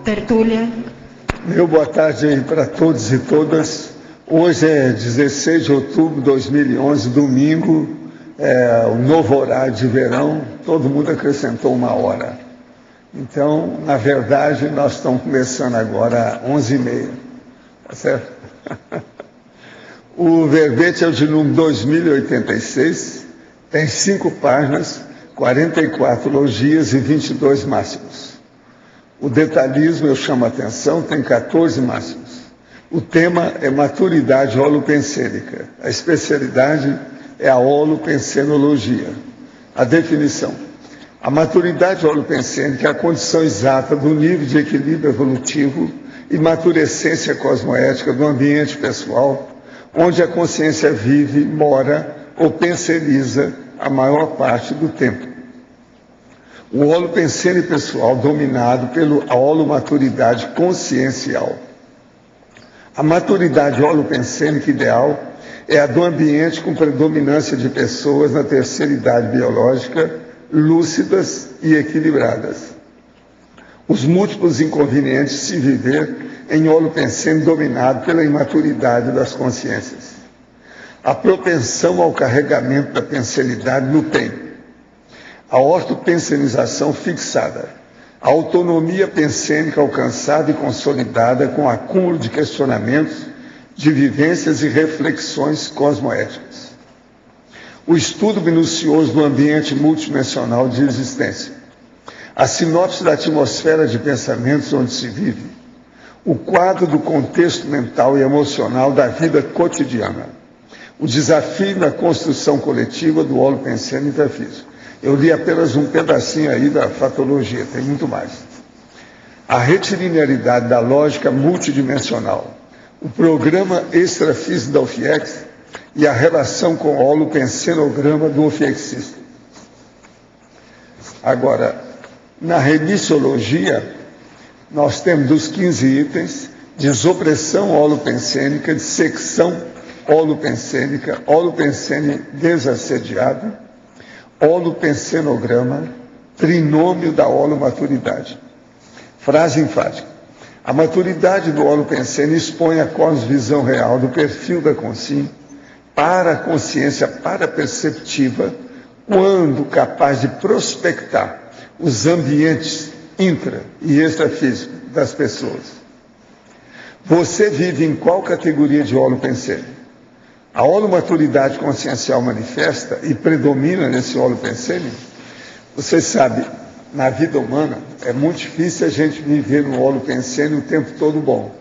Tertúlia. Meu boa tarde aí para todos e todas. Hoje é 16 de outubro de 2011, domingo, o novo horário de verão, todo mundo acrescentou uma hora. Então, na verdade, nós estamos começando agora às 11h30, tá certo? O verbete é o de número 2086, tem 5 páginas, 44 logias e 22 máximos. O detalhismo, eu chamo a atenção, tem 14 máximos. O tema é maturidade holopensênica. A especialidade é a holopensenologia. A definição. A maturidade holopensênica é a condição exata do nível de equilíbrio evolutivo e maturescência cosmoética do ambiente pessoal, onde a consciência vive, mora ou penseriza a maior parte do tempo. O holopensene pessoal dominado pela holomaturidade consciencial. A maturidade holopensênica ideal é a do ambiente com predominância de pessoas na terceira idade biológica, lúcidas e equilibradas. Os múltiplos inconvenientes de se viver em holopensene dominado pela imaturidade das consciências. A propensão ao carregamento da pensenidade no tempo. A ortopensenização fixada, a autonomia pensênica alcançada e consolidada com acúmulo de questionamentos, de vivências e reflexões cosmoéticas. O estudo minucioso do ambiente multidimensional de existência. A sinopse da atmosfera de pensamentos onde se vive. O quadro do contexto mental e emocional da vida cotidiana. O desafio na construção coletiva do holopensene metafísico. Eu li apenas um pedacinho aí da fatologia, tem muito mais. A retilinearidade da lógica multidimensional, o programa extrafísico da UFIEX e a relação com o holopensenograma do UFIEXista. Agora, na remissiologia, nós temos dos 15 itens, desopressão holopensênica, dissecção holopensênica, holopensene desassediado, holopensenograma, trinômio da holomaturidade. Frase enfática. A maturidade do holopensene expõe a cosmovisão real do perfil da consciência para a consciência paraperceptiva, quando capaz de prospectar os ambientes intra- e extrafísicos das pessoas. Você vive em qual categoria de holopensene? A holomaturidade consciencial manifesta e predomina nesse holopensene. Vocês sabem, na vida humana é muito difícil a gente viver no holopensene o tempo todo bom.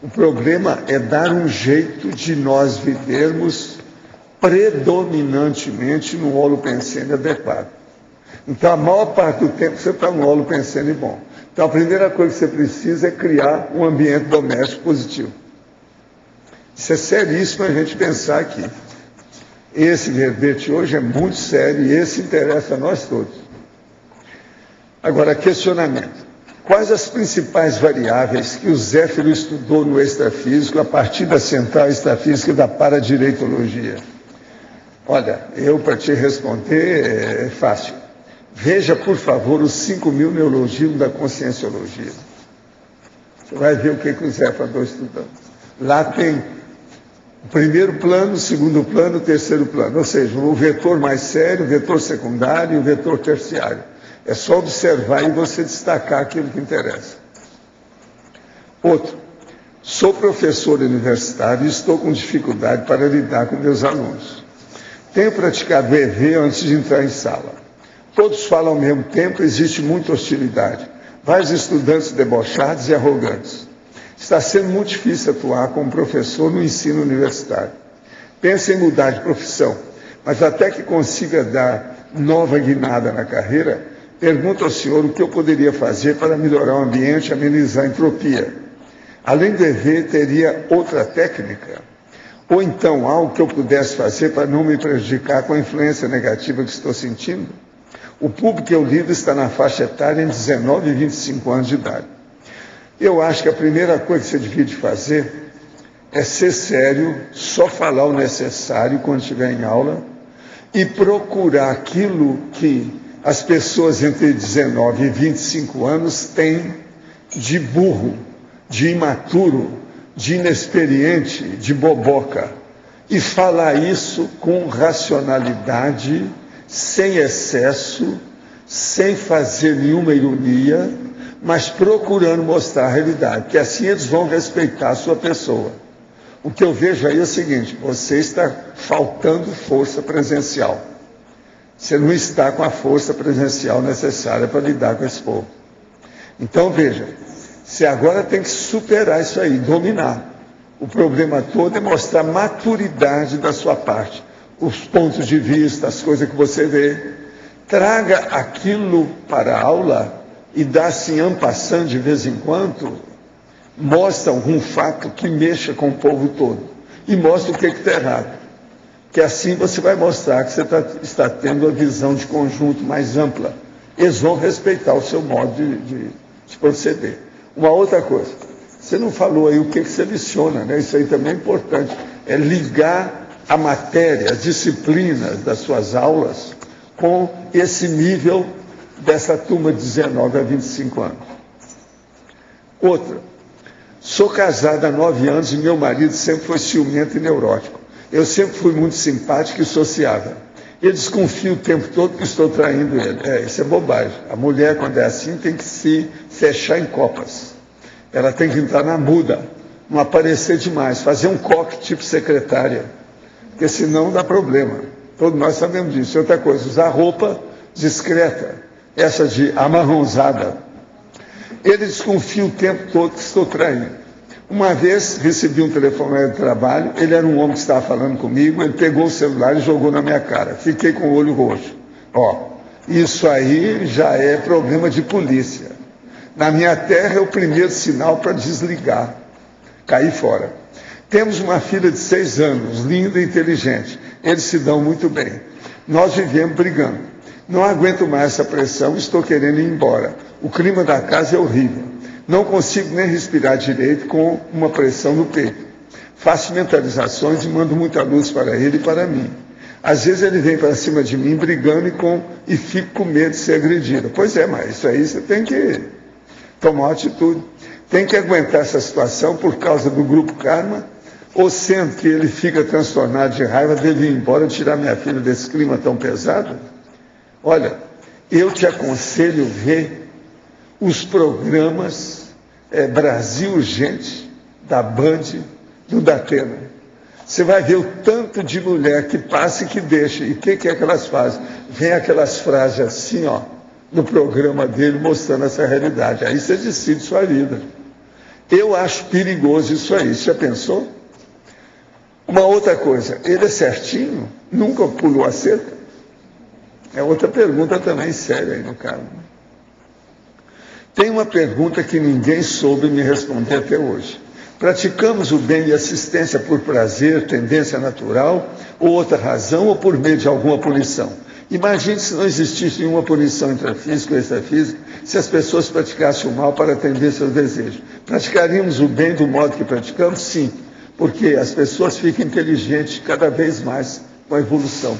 O problema é dar um jeito de nós vivermos predominantemente no holopensene adequado. Então, a maior parte do tempo você está no holopensene bom. Então, a primeira coisa que você precisa é criar um ambiente doméstico positivo. Isso é seríssimo a gente pensar aqui. Esse verbete hoje é muito sério e esse interessa a nós todos. Agora, questionamento. Quais as principais variáveis que o Zéfiro estudou no extrafísico a partir da central extrafísica da paradireitologia? Olha, eu para te responder é fácil. Veja, por favor, os 5.000 neologismos da conscienciologia. Você vai ver o que o Zéfiro andou estudando. Lá tem o primeiro plano, o segundo plano, o terceiro plano. Ou seja, o vetor mais sério, o vetor secundário e o vetor terciário. É só observar e você destacar aquilo que interessa. Outro. Sou professor universitário e estou com dificuldade para lidar com meus alunos. Tenho praticado EV antes de entrar em sala. Todos falam ao mesmo tempo, existe muita hostilidade. Vários estudantes debochados e arrogantes. Está sendo muito difícil atuar como professor no ensino universitário. Penso em mudar de profissão, mas até que consiga dar nova guinada na carreira, pergunto ao senhor o que eu poderia fazer para melhorar o ambiente e amenizar a entropia. Além do EV, teria outra técnica? Ou então algo que eu pudesse fazer para não me prejudicar com a influência negativa que estou sentindo? O público que eu lido está na faixa etária entre 19 e 25 anos de idade. Eu acho que a primeira coisa que você devia fazer é ser sério, só falar o necessário quando estiver em aula e procurar aquilo que as pessoas entre 19 e 25 anos têm de burro, de imaturo, de inexperiente, de boboca. E falar isso com racionalidade, sem excesso, sem fazer nenhuma ironia, mas procurando mostrar a realidade, que assim eles vão respeitar a sua pessoa. O que eu vejo aí é o seguinte: você está faltando força presencial. Você não está com a força presencial necessária para lidar com esse povo. Então, veja, você agora tem que superar isso aí, dominar. O problema todo é mostrar a maturidade da sua parte, os pontos de vista, as coisas que você vê. Traga aquilo para a aula e dá assim, en passant, de vez em quando, mostra algum fato que mexa com o povo todo. E mostra o que está errado. Que assim você vai mostrar que você está tendo uma visão de conjunto mais ampla. Eles vão respeitar o seu modo de proceder. Uma outra coisa, você não falou aí o que você leciona, né? Isso aí também é importante. É ligar a matéria, as disciplinas das suas aulas com esse nível dessa turma de 19 a 25 anos. Outra, sou casada há 9 anos e meu marido sempre foi ciumento e neurótico. Eu sempre fui muito simpático e sociável. Ele desconfia o tempo todo que estou traindo ele. Isso é bobagem. A mulher, quando é assim, tem que se fechar em copas. Ela tem que entrar na muda, não aparecer demais, fazer um coque tipo secretária, porque senão dá problema. Todos nós sabemos disso. Outra coisa, usar roupa discreta, essa de amarronzada. Ele desconfia o tempo todo que estou traindo. Uma vez recebi um telefonema de trabalho, ele era um homem que estava falando comigo, ele pegou o celular e jogou na minha cara. Fiquei com o olho roxo. Isso aí já é problema de polícia. Na minha terra é o primeiro sinal para desligar, cair fora. Temos uma filha de 6 anos, linda e inteligente. Eles se dão muito bem. Nós vivemos brigando. Não aguento mais essa pressão, estou querendo ir embora. O clima da casa é horrível. Não consigo nem respirar direito com uma pressão no peito. Faço mentalizações e mando muita luz para ele e para mim. Às vezes ele vem para cima de mim brigando e fico com medo de ser agredido. Pois é, mas isso aí você tem que tomar uma atitude. Tem que aguentar essa situação por causa do grupo Karma, ou sendo que ele fica transtornado de raiva dele ir embora tirar minha filha desse clima tão pesado? Olha, eu te aconselho ver os programas Brasil Urgente, da Band, do Datena. Você vai ver o tanto de mulher que passa e que deixa. E o que é que elas fazem? Vem aquelas frases assim, no programa dele, mostrando essa realidade. Aí você decide sua vida. Eu acho perigoso isso aí. Você já pensou? Uma outra coisa, ele é certinho? Nunca pulou a cerca? É outra pergunta também séria aí no caso. Tem uma pergunta que ninguém soube me responder até hoje. Praticamos o bem e assistência por prazer, tendência natural, ou outra razão, ou por meio de alguma punição? Imagine se não existisse nenhuma punição intrafísica ou extrafísica, se as pessoas praticassem o mal para atender seus desejos. Praticaríamos o bem do modo que praticamos? Sim, porque as pessoas ficam inteligentes cada vez mais com a evolução.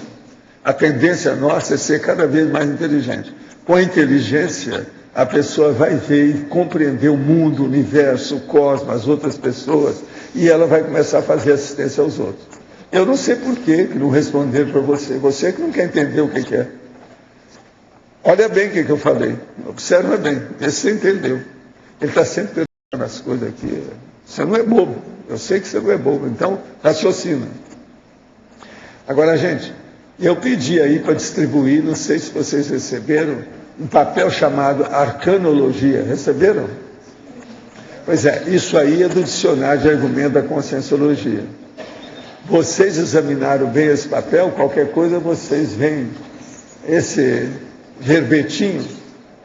A tendência nossa é ser cada vez mais inteligente. Com a inteligência, a pessoa vai ver e compreender o mundo, o universo, o cosmos, as outras pessoas, e ela vai começar a fazer assistência aos outros. Eu não sei por que não responderam para você. Você que não quer entender o que é. Olha bem o que eu falei. Observa bem. Esse você entendeu. Ele está sempre pensando nas coisas aqui. Você não é bobo. Eu sei que você não é bobo. Então, raciocina. Agora, gente, eu pedi aí para distribuir, não sei se vocês receberam, um papel chamado Arcanologia. Receberam? Pois é, isso aí é do dicionário de argumento da Conscienciologia. Vocês examinaram bem esse papel, qualquer coisa vocês veem esse verbetinho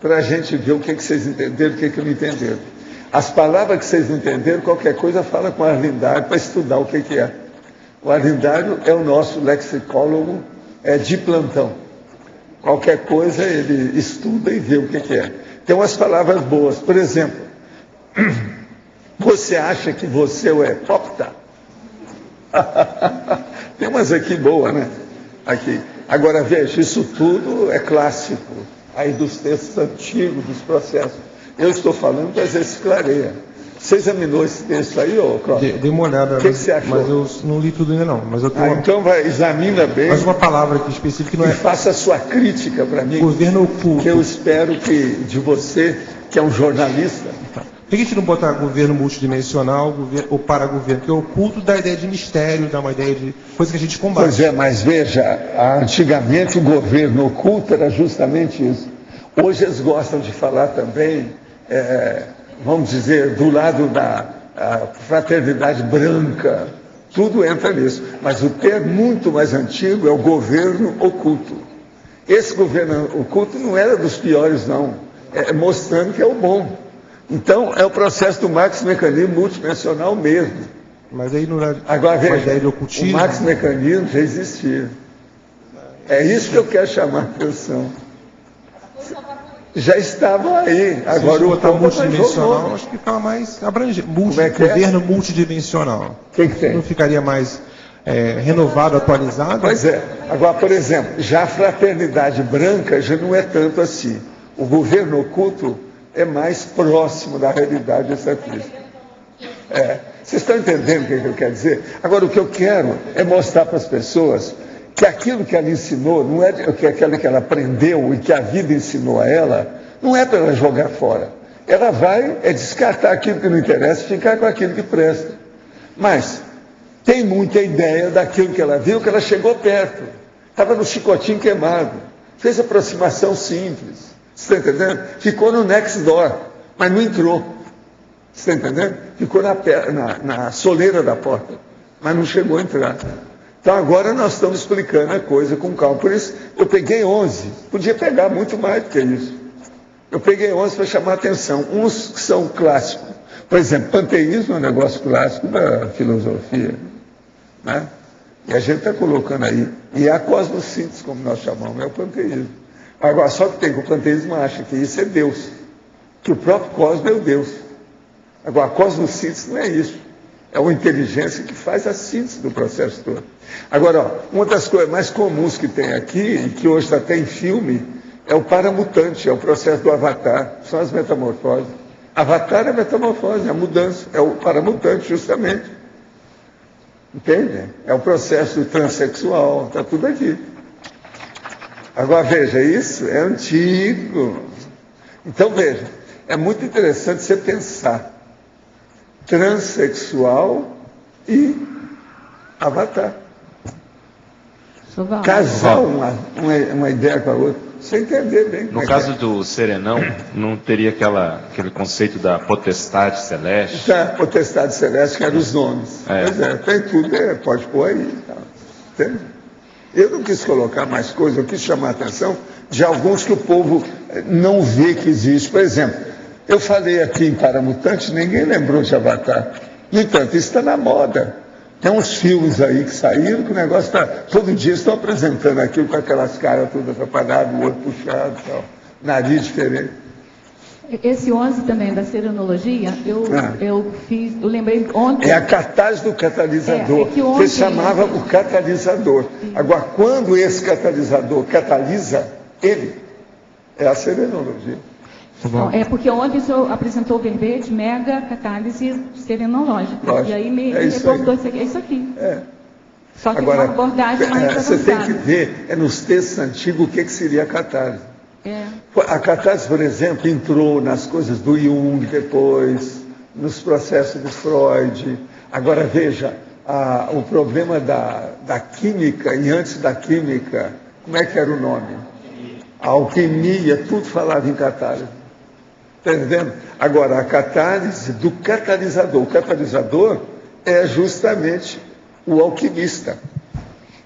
para a gente ver o que vocês entenderam, o que não entenderam. As palavras que vocês não entenderam, qualquer coisa fala com o Arlindário para estudar o que é. O Arlindário é o nosso lexicólogo de plantão. Qualquer coisa ele estuda e vê o que é. Tem umas palavras boas, por exemplo, você acha que você é o hipócrita? Tem umas aqui boas, né? Aqui. Agora veja, isso tudo é clássico, aí dos textos antigos, dos processos. Eu estou falando para ver se clareia. Você examinou esse texto aí, ô Cláudio? Dei uma olhada, O que você achou? mas eu não li tudo ainda não. Mas eu tenho Então examina bem. mas uma palavra aqui específica que não E é faça a sua crítica para mim. governo oculto. Que eu espero que de você, que é um jornalista. Por que a gente não botar governo multidimensional ou paragoverno? Porque é oculto dá a ideia de mistério, dá uma ideia de coisa que a gente combate. Pois é, mas veja, antigamente o governo oculto era justamente isso. Hoje eles gostam de falar também, vamos dizer, do lado da fraternidade branca. Tudo entra nisso. Mas o termo muito mais antigo é o governo oculto. Esse governo oculto não era dos piores, não. Mostrando que é o bom. Então, é o processo do Marx-mecanismo multidimensional mesmo. Mas aí não é Agora, uma veja, ideia de ocultismo. o Marx-mecanismo já existia. É isso que eu quero chamar a atenção. Já estavam aí. Agora, se o botar povo multidimensional, acho que ficava mais abrangente. Governo multidimensional. O que tem? Não ficaria mais renovado, atualizado? Pois é. Agora, por exemplo, já a fraternidade branca já não é tanto assim. O governo oculto é mais próximo da realidade dessa crise. Vocês estão entendendo o que eu quero dizer? Agora, o que eu quero é mostrar para as pessoas que aquilo que ela ensinou, não é que aquilo que ela aprendeu e que a vida ensinou a ela, não é para ela jogar fora. Ela vai descartar aquilo que não interessa e ficar com aquilo que presta. Mas tem muita ideia daquilo que ela viu, que ela chegou perto. Estava no chicotinho queimado. Fez aproximação simples. Você está entendendo? Ficou no next door, mas não entrou. Você está entendendo? Ficou na soleira da porta, mas não chegou a entrar. Então agora nós estamos explicando a coisa com calma. Por isso eu peguei 11. Podia pegar muito mais do que isso. Eu peguei 11 para chamar a atenção. Uns que são clássicos. Por exemplo, panteísmo é um negócio clássico da filosofia. Né? E a gente está colocando aí. E é a cosmossíntese, como nós chamamos, é o panteísmo. Agora, só que o panteísmo acha que isso é Deus, que o próprio cosmos é o Deus. Agora, a cosmossíntese não é isso. É uma inteligência que faz a síntese do processo todo. Agora, uma das coisas mais comuns que tem aqui, e que hoje está até em filme, é o paramutante, é o processo do avatar, são as metamorfoses. Avatar é a metamorfose, é a mudança, é o paramutante, justamente. Entende? É o processo do transexual, está tudo aqui. Agora, veja, isso é antigo. Então, veja, é muito interessante você pensar transexual e avatar. Casar uma ideia com a outra, você entender bem. No caso do Serenão, não teria aquele conceito da potestade celeste? Da potestade celeste, que eram os nomes. Pois é, tem tudo, pode pôr aí. Tá. Entende? Eu não quis colocar mais coisa, eu quis chamar a atenção de alguns que o povo não vê que existe. Por exemplo, eu falei aqui em Paramutante, ninguém lembrou de Avatar. No entanto, isso está na moda. Tem uns filmes aí que saíram, que o negócio está... Todo dia estão apresentando aquilo com aquelas caras todas atrapalhadas, o olho puxado, tal, nariz diferente. Esse 11 também da serenologia, eu lembrei ontem... É a catarse do catalisador, que ontem, você chamava o catalisador. Agora, quando esse catalisador catalisa, ele é a serenologia. Não, porque ontem o senhor apresentou o verbete mega catálise serenológica. Lógico, E aí me recordou isso aqui. Só que agora, uma abordagem mais você avançada. tem que ver, nos textos antigos, o que seria a catarse. A catarse, por exemplo, entrou nas coisas do Jung depois, nos processos de Freud. Agora, veja, o problema da química, e antes da química, como é que era o nome? A alquimia, tudo falava em catarse. Está entendendo? Agora, a catálise do catalisador. O catalisador é justamente o alquimista.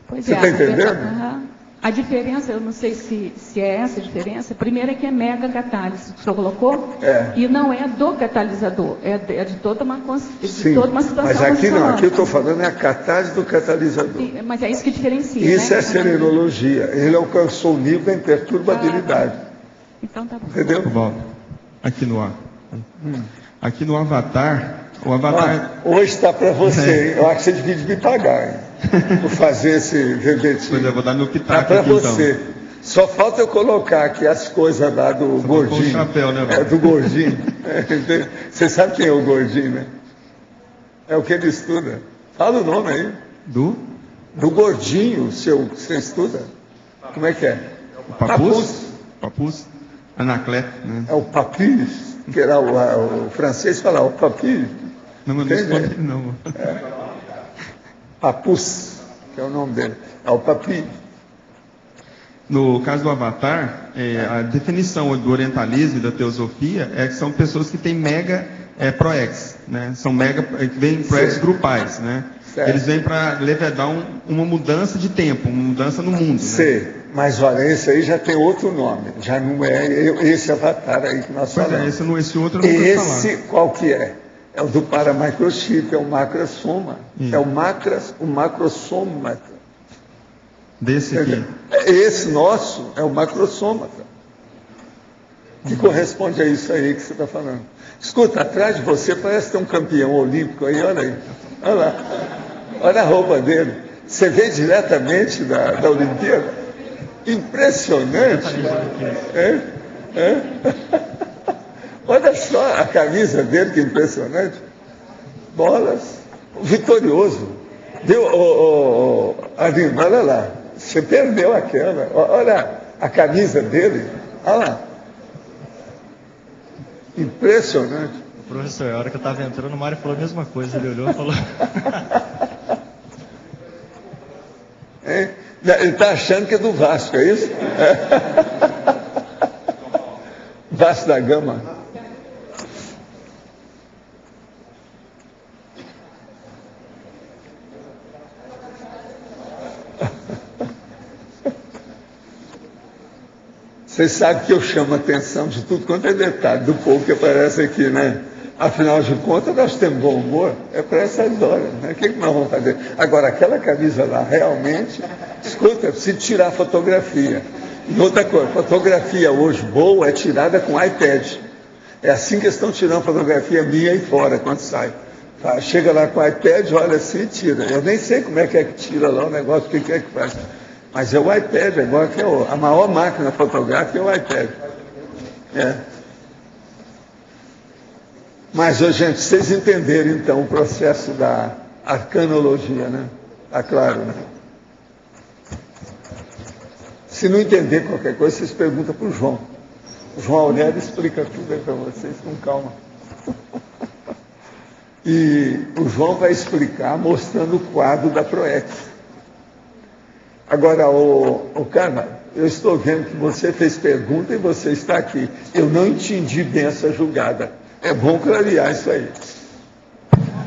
Pois Você está entendendo? A diferença, eu não sei se é essa a diferença, primeiro é que é mega catálise, que o senhor colocou, e não é do catalisador, é de toda uma situação. Mas aqui não, aqui eu estou falando é a catálise do catalisador. Mas é isso que diferencia. Isso é serenologia. Ele alcançou o nível da imperturbabilidade. Então tá bom. Entendeu? Bom, aqui no Avatar, o Avatar... Hoje está para você, hein? Eu acho que você devia me pagar, hein? Por fazer esse verbetinho. Pois é, vou dar meu pitaco para aqui, você. então. Só falta eu colocar aqui as coisas lá do Gordinho. Com o chapéu, né? Do Gordinho. Você sabe quem é o Gordinho, né? É o que ele estuda. Fala o nome aí. Do Gordinho, você estuda? Como é que é? O Papus? Papus. Anacleto, né? É o Papus, que era o francês fala o Papus. Não, mas não escolhe não. Papus, que é o nome dele. É o Papus. No caso do Avatar, a definição do orientalismo e da teosofia é que são pessoas que têm mega proex, né? São mega, vêm proex grupais, né? Certo. Eles vêm para levedar uma mudança de tempo, uma mudança no mundo. Sim, né? Mas olha, esse aí já tem outro nome, já não é esse Avatar aí que nós falamos. Esse outro eu não vou falar. Esse qual que é? É o do paramicrochip, é o macrosoma. É o macrosômata. Desse aqui. Esse nosso é o macrosômata, que corresponde a isso aí que você está falando. Escuta, atrás de você parece ter um campeão olímpico aí, olha aí. Olha lá. Olha a roupa dele. Você vê diretamente da Olimpíada? Impressionante. Olha só a camisa dele, que impressionante. Bolas. Vitorioso. Viu, Arlindo, olha lá. Você perdeu aquela. Olha a camisa dele. Olha lá. Impressionante. Professor, a hora que eu estava entrando, o Mário falou a mesma coisa. Ele olhou e falou... Ele está achando que é do Vasco, é isso? Vasco da Gama. Vocês sabem que eu chamo a atenção de tudo quanto é detalhe do povo que aparece aqui, né? Afinal de contas, nós temos bom humor, é para essas horas, né? O que nós vamos fazer? Agora, aquela camisa lá, realmente, escuta, se tirar fotografia. E outra coisa, fotografia hoje boa é tirada com iPad. É assim que estão tirando fotografia minha aí fora, quando sai. Tá? Chega lá com o iPad, olha assim e tira. Eu nem sei como é que tira lá o negócio, o que é que faz. Mas é o iPad, agora que é a maior máquina fotográfica é o iPad. Mas, gente, vocês entenderam, então, o processo da arcanologia, né? Tá claro, né? Se não entender qualquer coisa, vocês perguntam para o João. O João Aurélio explica tudo aí para vocês com calma. E o João vai explicar mostrando o quadro da Proex. Agora, o Carlos, eu estou vendo que você fez pergunta e você está aqui. Eu não entendi bem essa julgada. É bom clarear isso aí.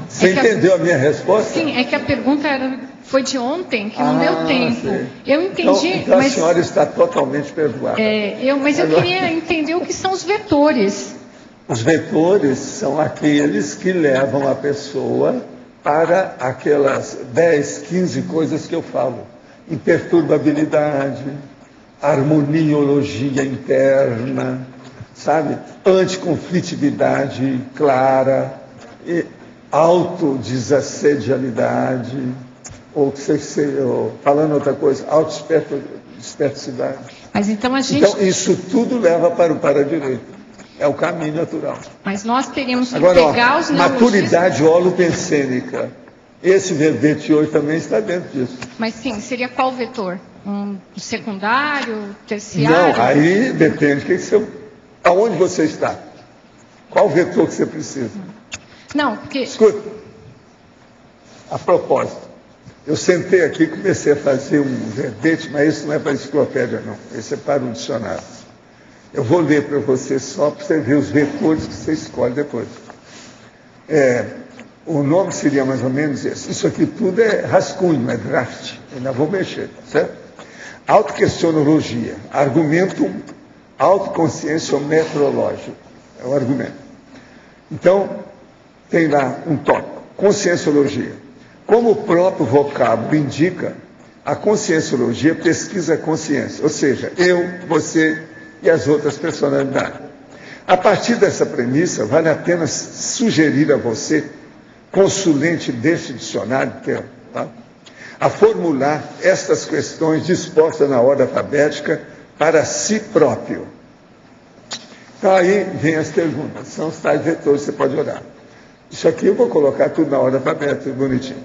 Você entendeu a minha resposta? Sim, é que a pergunta foi de ontem, que não deu tempo. Sim. Eu entendi, então mas... a senhora está totalmente perdoada. Mas eu queria entender o que são os vetores. Os vetores são aqueles que levam a pessoa para aquelas 10, 15 coisas que eu falo. Imperturbabilidade, harmoniologia interna, sabe? Anticonflitividade clara, autodesassedialidade, ou falando outra coisa, autodispersidade. Mas então a gente... Então, isso tudo leva para o para-direito. É o caminho natural. Mas nós teríamos que agora, pegar os maturidade holopensênica. Esse verbete hoje também está dentro disso. Mas sim, seria qual vetor? Um secundário, terciário? Não, aí depende. Aonde você está? Qual vetor que você precisa? Não, porque... Escuta, a propósito, eu sentei aqui e comecei a fazer um verbete, mas isso não é para a enciclopédia, não. Esse é para o dicionário. Eu vou ler para você só para você ver os vetores que você escolhe depois. O nome seria mais ou menos esse. Isso aqui tudo é rascunho, é draft. Eu ainda vou mexer, certo? Autoquestionologia. Argumentum autoconscienciometrológico. É o argumento. Então, tem lá um tópico. Conscienciologia. Como o próprio vocábulo indica, a conscienciologia pesquisa a consciência. Ou seja, eu, você e as outras personalidades. A partir dessa premissa, vale a pena sugerir a você, consulente deste dicionário, a formular estas questões dispostas na ordem alfabética para si próprio. Então aí vem as perguntas, são os tais vetores, você pode olhar. Isso aqui eu vou colocar tudo na ordem alfabética, bonitinho.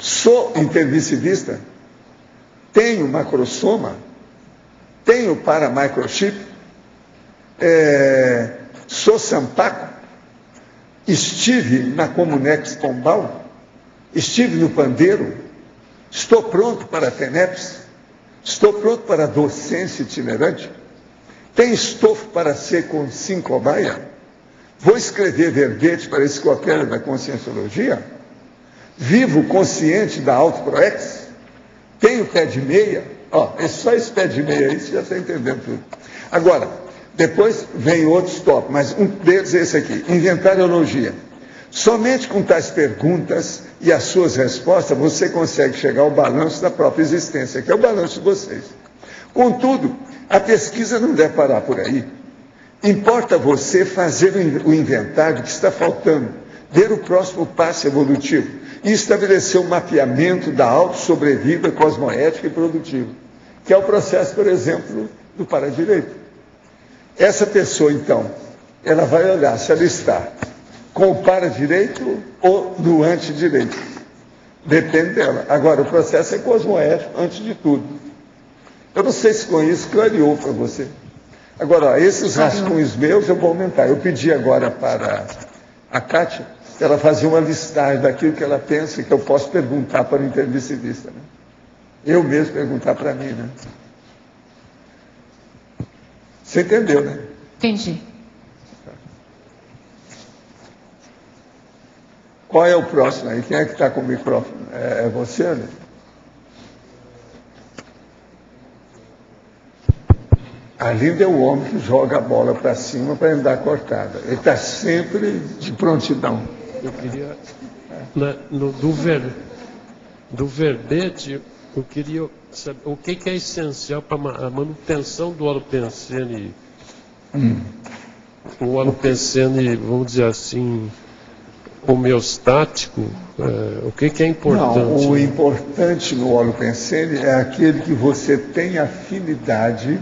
Sou intermissivista? Tenho macrosoma? Tenho paramicrochip? Sou Sampaco? Estive na Comunex Pombal? Estive no Pandeiro? Estou pronto para a TENEPS? Estou pronto para a docência itinerante? Tem estofo para ser com 5 cobaia? Vou escrever verbete para esse qualquer da Conscienciologia? Vivo consciente da Autoproex? Tenho pé de meia? Só esse pé de meia aí, você já está entendendo tudo. Agora, depois vem outros tópicos, mas um deles é esse aqui, inventariologia. Somente com tais perguntas e as suas respostas, você consegue chegar ao balanço da própria existência, que é o balanço de vocês. Contudo, a pesquisa não deve parar por aí. Importa você fazer o inventário que está faltando, ver o próximo passo evolutivo e estabelecer um mapeamento da autossobrevida cosmoética e produtiva, que é o processo, por exemplo, do paradireito. Essa pessoa, então, ela vai olhar se ela está com o paradireito ou no antidireito. Depende dela. Agora, o processo é cosmoético, antes de tudo. Eu não sei se com isso clareou para você. Agora, esses rascunhos meus eu vou aumentar. Eu pedi agora para a Kátia, ela fazer uma listagem daquilo que ela pensa que eu posso perguntar para o intermissivista. Né? Eu mesmo perguntar para mim, né? Você entendeu, né? Entendi. Qual é o próximo aí? Quem é que está com o microfone? É você, né? A Linda é o homem que joga a bola para cima para andar cortada. Ele está sempre de prontidão. Eu queria, do verbete, eu queria saber o que é essencial para a manutenção do holopensene. O holopensene, vamos dizer assim, homeostático, o que é importante? Não, o importante no holopensene é aquele que você tem afinidade,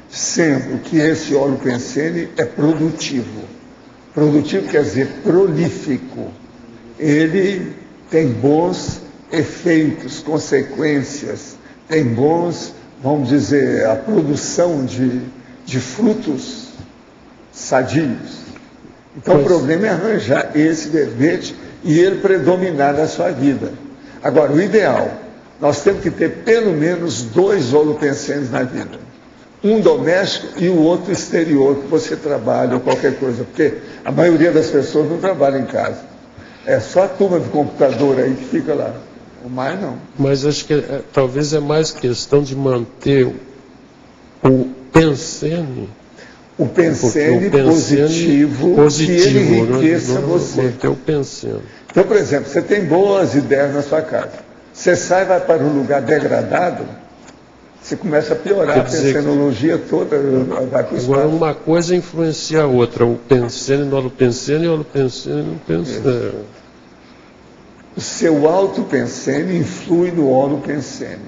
sendo que esse holopensene é produtivo. Produtivo quer dizer prolífico. Ele tem bons efeitos, consequências, tem bons, vamos dizer, a produção de frutos sadios. Então o problema é arranjar esse verbete e ele predominar na sua vida. Agora, o ideal, nós temos que ter pelo menos 2 holopensenes na vida. Um doméstico e o outro exterior, que você trabalha ou qualquer coisa, porque a maioria das pessoas não trabalha em casa. É só a turma de computador aí que fica lá. O mais não. Mas acho que talvez é mais questão de manter o pensene. O pensene positivo, que ele enriqueça você. Manter o pensene. Então, por exemplo, você tem boas ideias na sua casa. Você sai e vai para um lugar degradado, você começa a piorar a pensenologia toda, vai para o espaço. Agora, uma coisa influencia a outra. O pensene no holopensene e o holopensene no pensene. O seu autopensene influi no holopensene.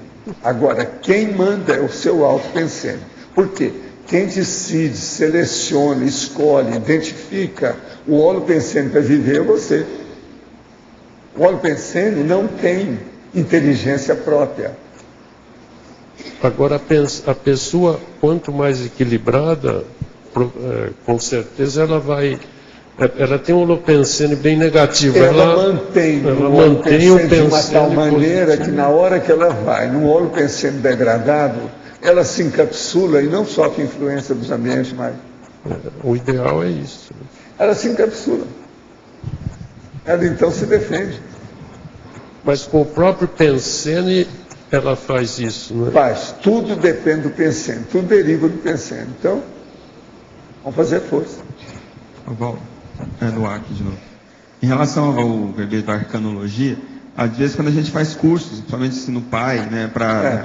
Agora, quem manda é o seu autopensene. Por quê? Quem decide, seleciona, escolhe, identifica o holopensene para viver é você. O holopensene não tem inteligência própria. Agora, a pessoa, quanto mais equilibrada, com certeza ela vai... Ela tem um holopensene bem negativo. Ela mantém o holopensene de uma tal maneira positivo, que na hora que ela vai num holopensene degradado, ela se encapsula e não sofre influência dos ambientes mais. O ideal é isso. Ela se encapsula. Ela então se defende. Mas com o próprio pensene ela faz isso, não é? Faz. Tudo depende do pensene. Tudo deriva do pensene. Então, vamos fazer força. No aqui de novo. Em relação ao verbete da arcanologia, às vezes quando a gente faz cursos, principalmente ensino pai, né, para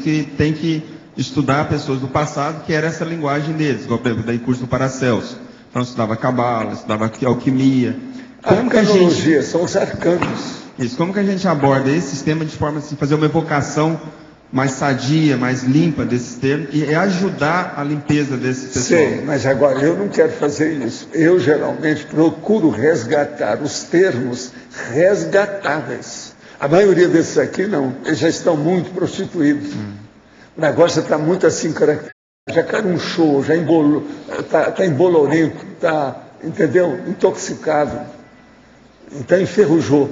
que tem que estudar pessoas do passado, que era essa linguagem deles, igual, por exemplo, daí curso do Paracelso. Então estudava cabala, estudava alquimia. Como que a gente... são os arcanos. Isso, como que a gente aborda esse sistema de forma assim, fazer uma evocação mais sadia, mais limpa desses termos e ajudar a limpeza desse pessoal. Sei, mas agora eu não quero fazer isso. Eu geralmente procuro resgatar os termos resgatáveis. A maioria desses aqui não, eles já estão muito prostituídos. O negócio está muito assim caracterizado. Já carunchou, já embolou, está embolorento, está, entendeu? Intoxicado. Então enferrujou.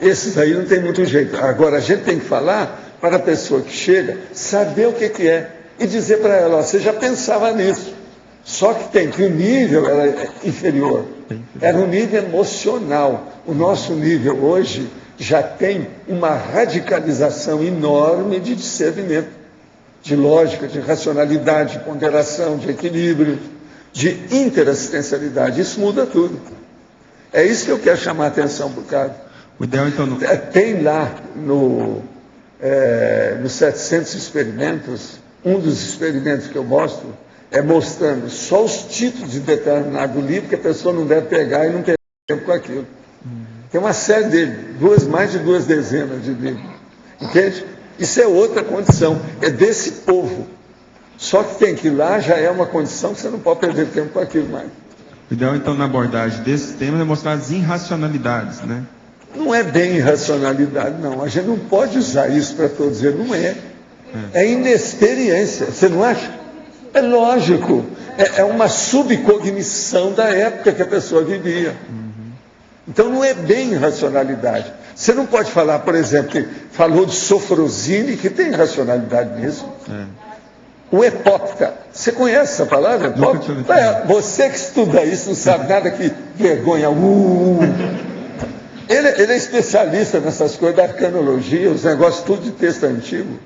Esses aí não tem muito jeito. Agora a gente tem que falar para a pessoa que chega, saber o que é. E dizer para ela, ó, você já pensava nisso. Só que o nível era inferior. Era um nível emocional. O nosso nível hoje já tem uma radicalização enorme de discernimento, de lógica, de racionalidade, de ponderação, de equilíbrio, de interassistencialidade. Isso muda tudo. É isso que eu quero chamar a atenção para o cara. O ideal, então, Tem lá nos 700 experimentos, um dos experimentos que eu mostro é mostrando só os títulos de determinado livro que a pessoa não deve pegar e não perder tempo com aquilo. Tem uma série dele, mais de 2 dezenas de livros. Entende? Isso é outra condição, é desse povo. Só que tem que ir lá, já é uma condição que você não pode perder tempo com aquilo mais. O ideal, então, na abordagem desses temas é mostrar as irracionalidades, né? Não é bem irracionalidade, não. A gente não pode usar isso para todos eles, não é. É inexperiência, você não acha? É lógico, é uma subcognição da época que a pessoa vivia. Então não é bem irracionalidade. Você não pode falar, por exemplo, que falou de Sofrosine, que tem racionalidade nisso. O epópta, você conhece essa palavra? Epópta? Você que estuda isso, não sabe nada, que vergonha. Ele é especialista nessas coisas da arcanologia, os negócios tudo de texto antigo.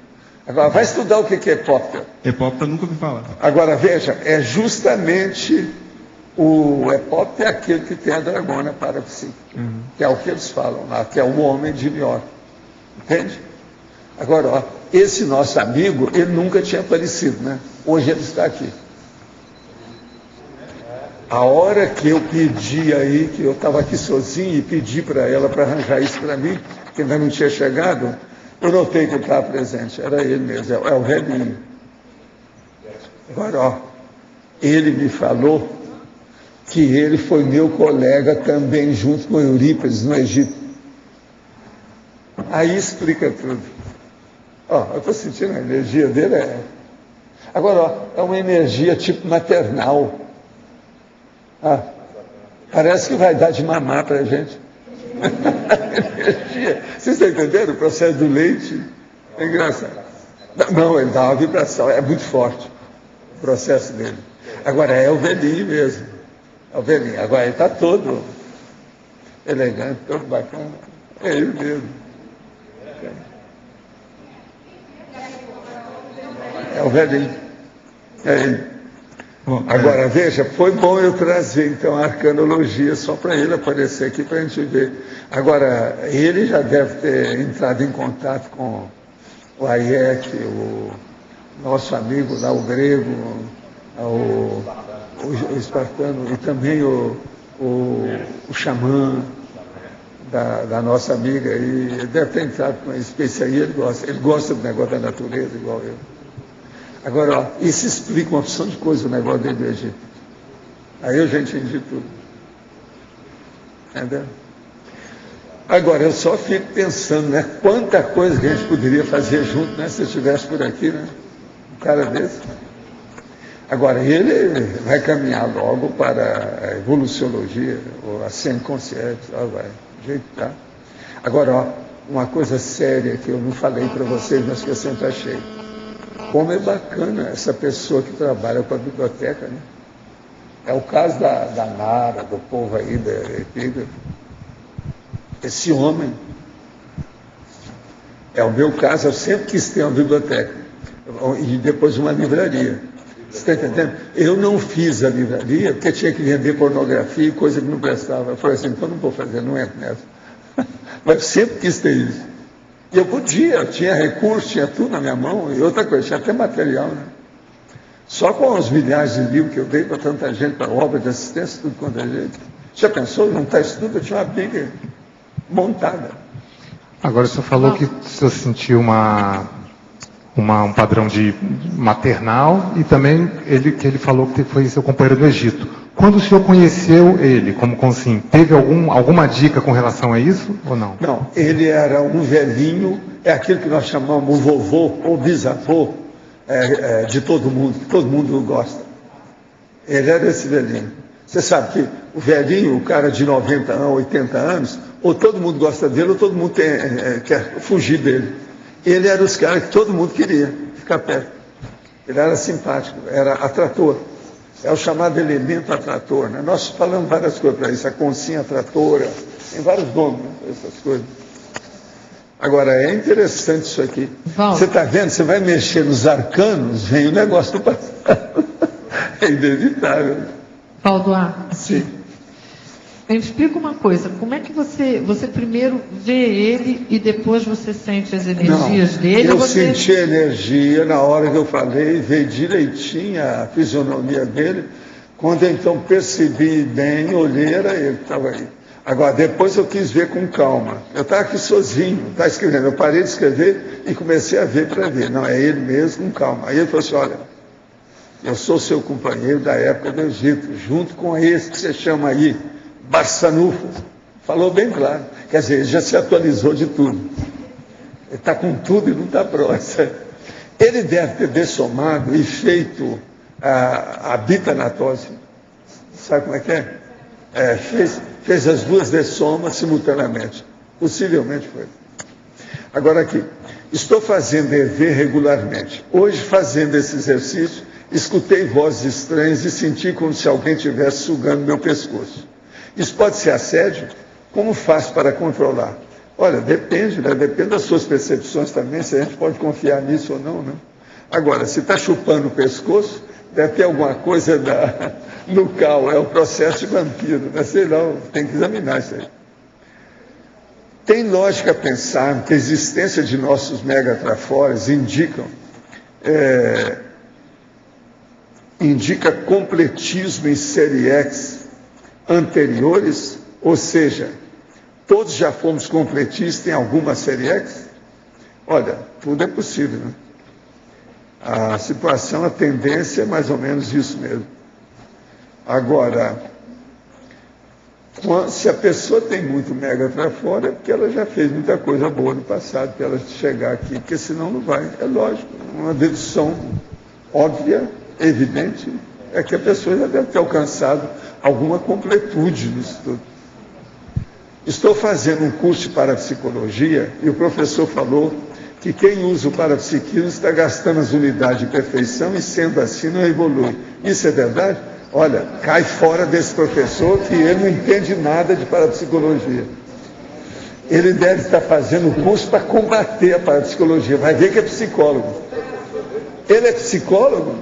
Agora, vai estudar o que é epópta. Epópta nunca ouvi falar. Agora, veja, é justamente o epópta é aquele que tem a dragona parapsíquica, que é o que eles falam lá, que é o homem de Niório. Entende? Agora, ó, esse nosso amigo, ele nunca tinha aparecido, né? Hoje ele está aqui. A hora que eu pedi aí, que eu estava aqui sozinho e pedi para ela para arranjar isso para mim, que ainda não tinha chegado, eu notei que ele estava presente, era ele mesmo, é o velhinho. Agora, ó, ele me falou que ele foi meu colega também junto com Eurípides no Egito. Aí explica tudo. Ó, eu estou sentindo a energia dele. Agora, ó, é uma energia tipo maternal. Parece que vai dar de mamar para a gente. Energia. Vocês estão entendendo o processo do leite? É engraçado. Não, ele dá uma vibração, é muito forte o processo dele. Agora, é o velhinho mesmo. É o velhinho. Agora, ele está todo elegante, todo bacana. É ele mesmo. É o velhinho. É ele. Agora, veja, foi bom eu trazer, então, a arcanologia só para ele aparecer aqui, para a gente ver. Agora, ele já deve ter entrado em contato com o Hayek, o nosso amigo lá, o grego, o espartano, e também o xamã da nossa amiga. E ele deve ter entrado com esse peixe aí, ele gosta do negócio da natureza, igual eu. Agora, ó, isso explica uma opção de coisa, o negócio dele do Egito. Aí eu já entendi tudo. Entendeu? Agora, eu só fico pensando, né? Quanta coisa que a gente poderia fazer junto, né? Se eu estivesse por aqui, né? Um cara desse. Agora, ele vai caminhar logo para a evoluciologia, ou a semi-consciência, vai, do jeito que tá. Agora, ó, uma coisa séria que eu não falei para vocês, mas que eu sempre achei. Como é bacana essa pessoa que trabalha com a biblioteca, né? É o caso da Nara, do povo aí da Epígrafe. Esse homem, é o meu caso, eu sempre quis ter uma biblioteca e depois uma livraria. Você está entendendo? Eu não fiz a livraria porque tinha que vender pornografia e coisa que não prestava. Eu falei assim, então não vou fazer, não entro nessa. Mas eu sempre quis ter isso. E eu podia, eu tinha recurso, tinha tudo na minha mão, e outra coisa, tinha até material, né? Só com os milhares de livros que eu dei para tanta gente, para obra de assistência, tudo quanto é jeito. Já pensou, juntar isso tudo? Eu tinha uma briga montada. Agora, o senhor falou que o senhor sentiu uma um padrão de maternal e também que ele falou que foi seu companheiro do Egito. Quando o senhor conheceu ele, como assim, teve alguma dica com relação a isso ou não? Não, ele era um velhinho, é aquilo que nós chamamos o vovô ou bisavô de todo mundo gosta. Ele era esse velhinho. Você sabe que o velhinho, o cara de 90 anos, 80 anos, ou todo mundo gosta dele ou todo mundo quer fugir dele. Ele era os caras que todo mundo queria ficar perto. Ele era simpático, era atrator. É o chamado elemento atrator, né? Nós falamos várias coisas para isso, a consinha atratora, tem vários nomes, né, essas coisas. Agora, é interessante isso aqui. Valdo. Você está vendo? Você vai mexer nos arcanos, vem o negócio do passado. É inevitável. Valdo, sim. Me explica uma coisa, como é que você primeiro vê ele e depois você sente as energias dele? Eu senti a energia na hora que eu falei, veio direitinho a fisionomia dele. Quando eu então percebi bem, olhei, era ele que estava aí. Agora, depois eu quis ver com calma. Eu estava aqui sozinho, estava escrevendo. Eu parei de escrever e comecei a ver para ver. Não, é ele mesmo, com calma. Aí ele falou assim, olha, eu sou seu companheiro da época do Egito, junto com esse que você chama aí, Barçanufo. Falou bem claro. Quer dizer, ele já se atualizou de tudo. Ele está com tudo e não está próximo. Ele deve ter dessomado e feito a bitanatose. Sabe como é que é? Fez as duas dessomas simultaneamente. Possivelmente foi. Agora aqui, estou fazendo EV regularmente. Hoje, fazendo esse exercício, escutei vozes estranhas e senti como se alguém estivesse sugando meu pescoço. Isso pode ser assédio? Como faço para controlar? Olha, depende, né? Depende das suas percepções também, se a gente pode confiar nisso ou não, né? Agora, se está chupando o pescoço, deve ter alguma coisa no cal, é o processo de vampiro, né? Sei lá, tem que examinar isso aí. Tem lógica pensar que a existência de nossos megatrafores indica completismo em série X anteriores, ou seja, todos já fomos completistas em alguma série X? Olha, tudo é possível, né? A situação, a tendência é mais ou menos isso mesmo. Agora, se a pessoa tem muito megatrafora, é porque ela já fez muita coisa boa no passado para ela chegar aqui, porque senão não vai. É lógico, uma dedução óbvia, evidente, é que a pessoa já deve ter alcançado alguma completude nisso tudo. Estou fazendo um curso de parapsicologia e o professor falou que quem usa o parapsiquismo está gastando as unidades de perfeição e, sendo assim, não evolui. Isso é verdade? Olha, cai fora desse professor que ele não entende nada de parapsicologia. Ele deve estar fazendo o curso para combater a parapsicologia. Vai ver que é psicólogo. Ele é psicólogo?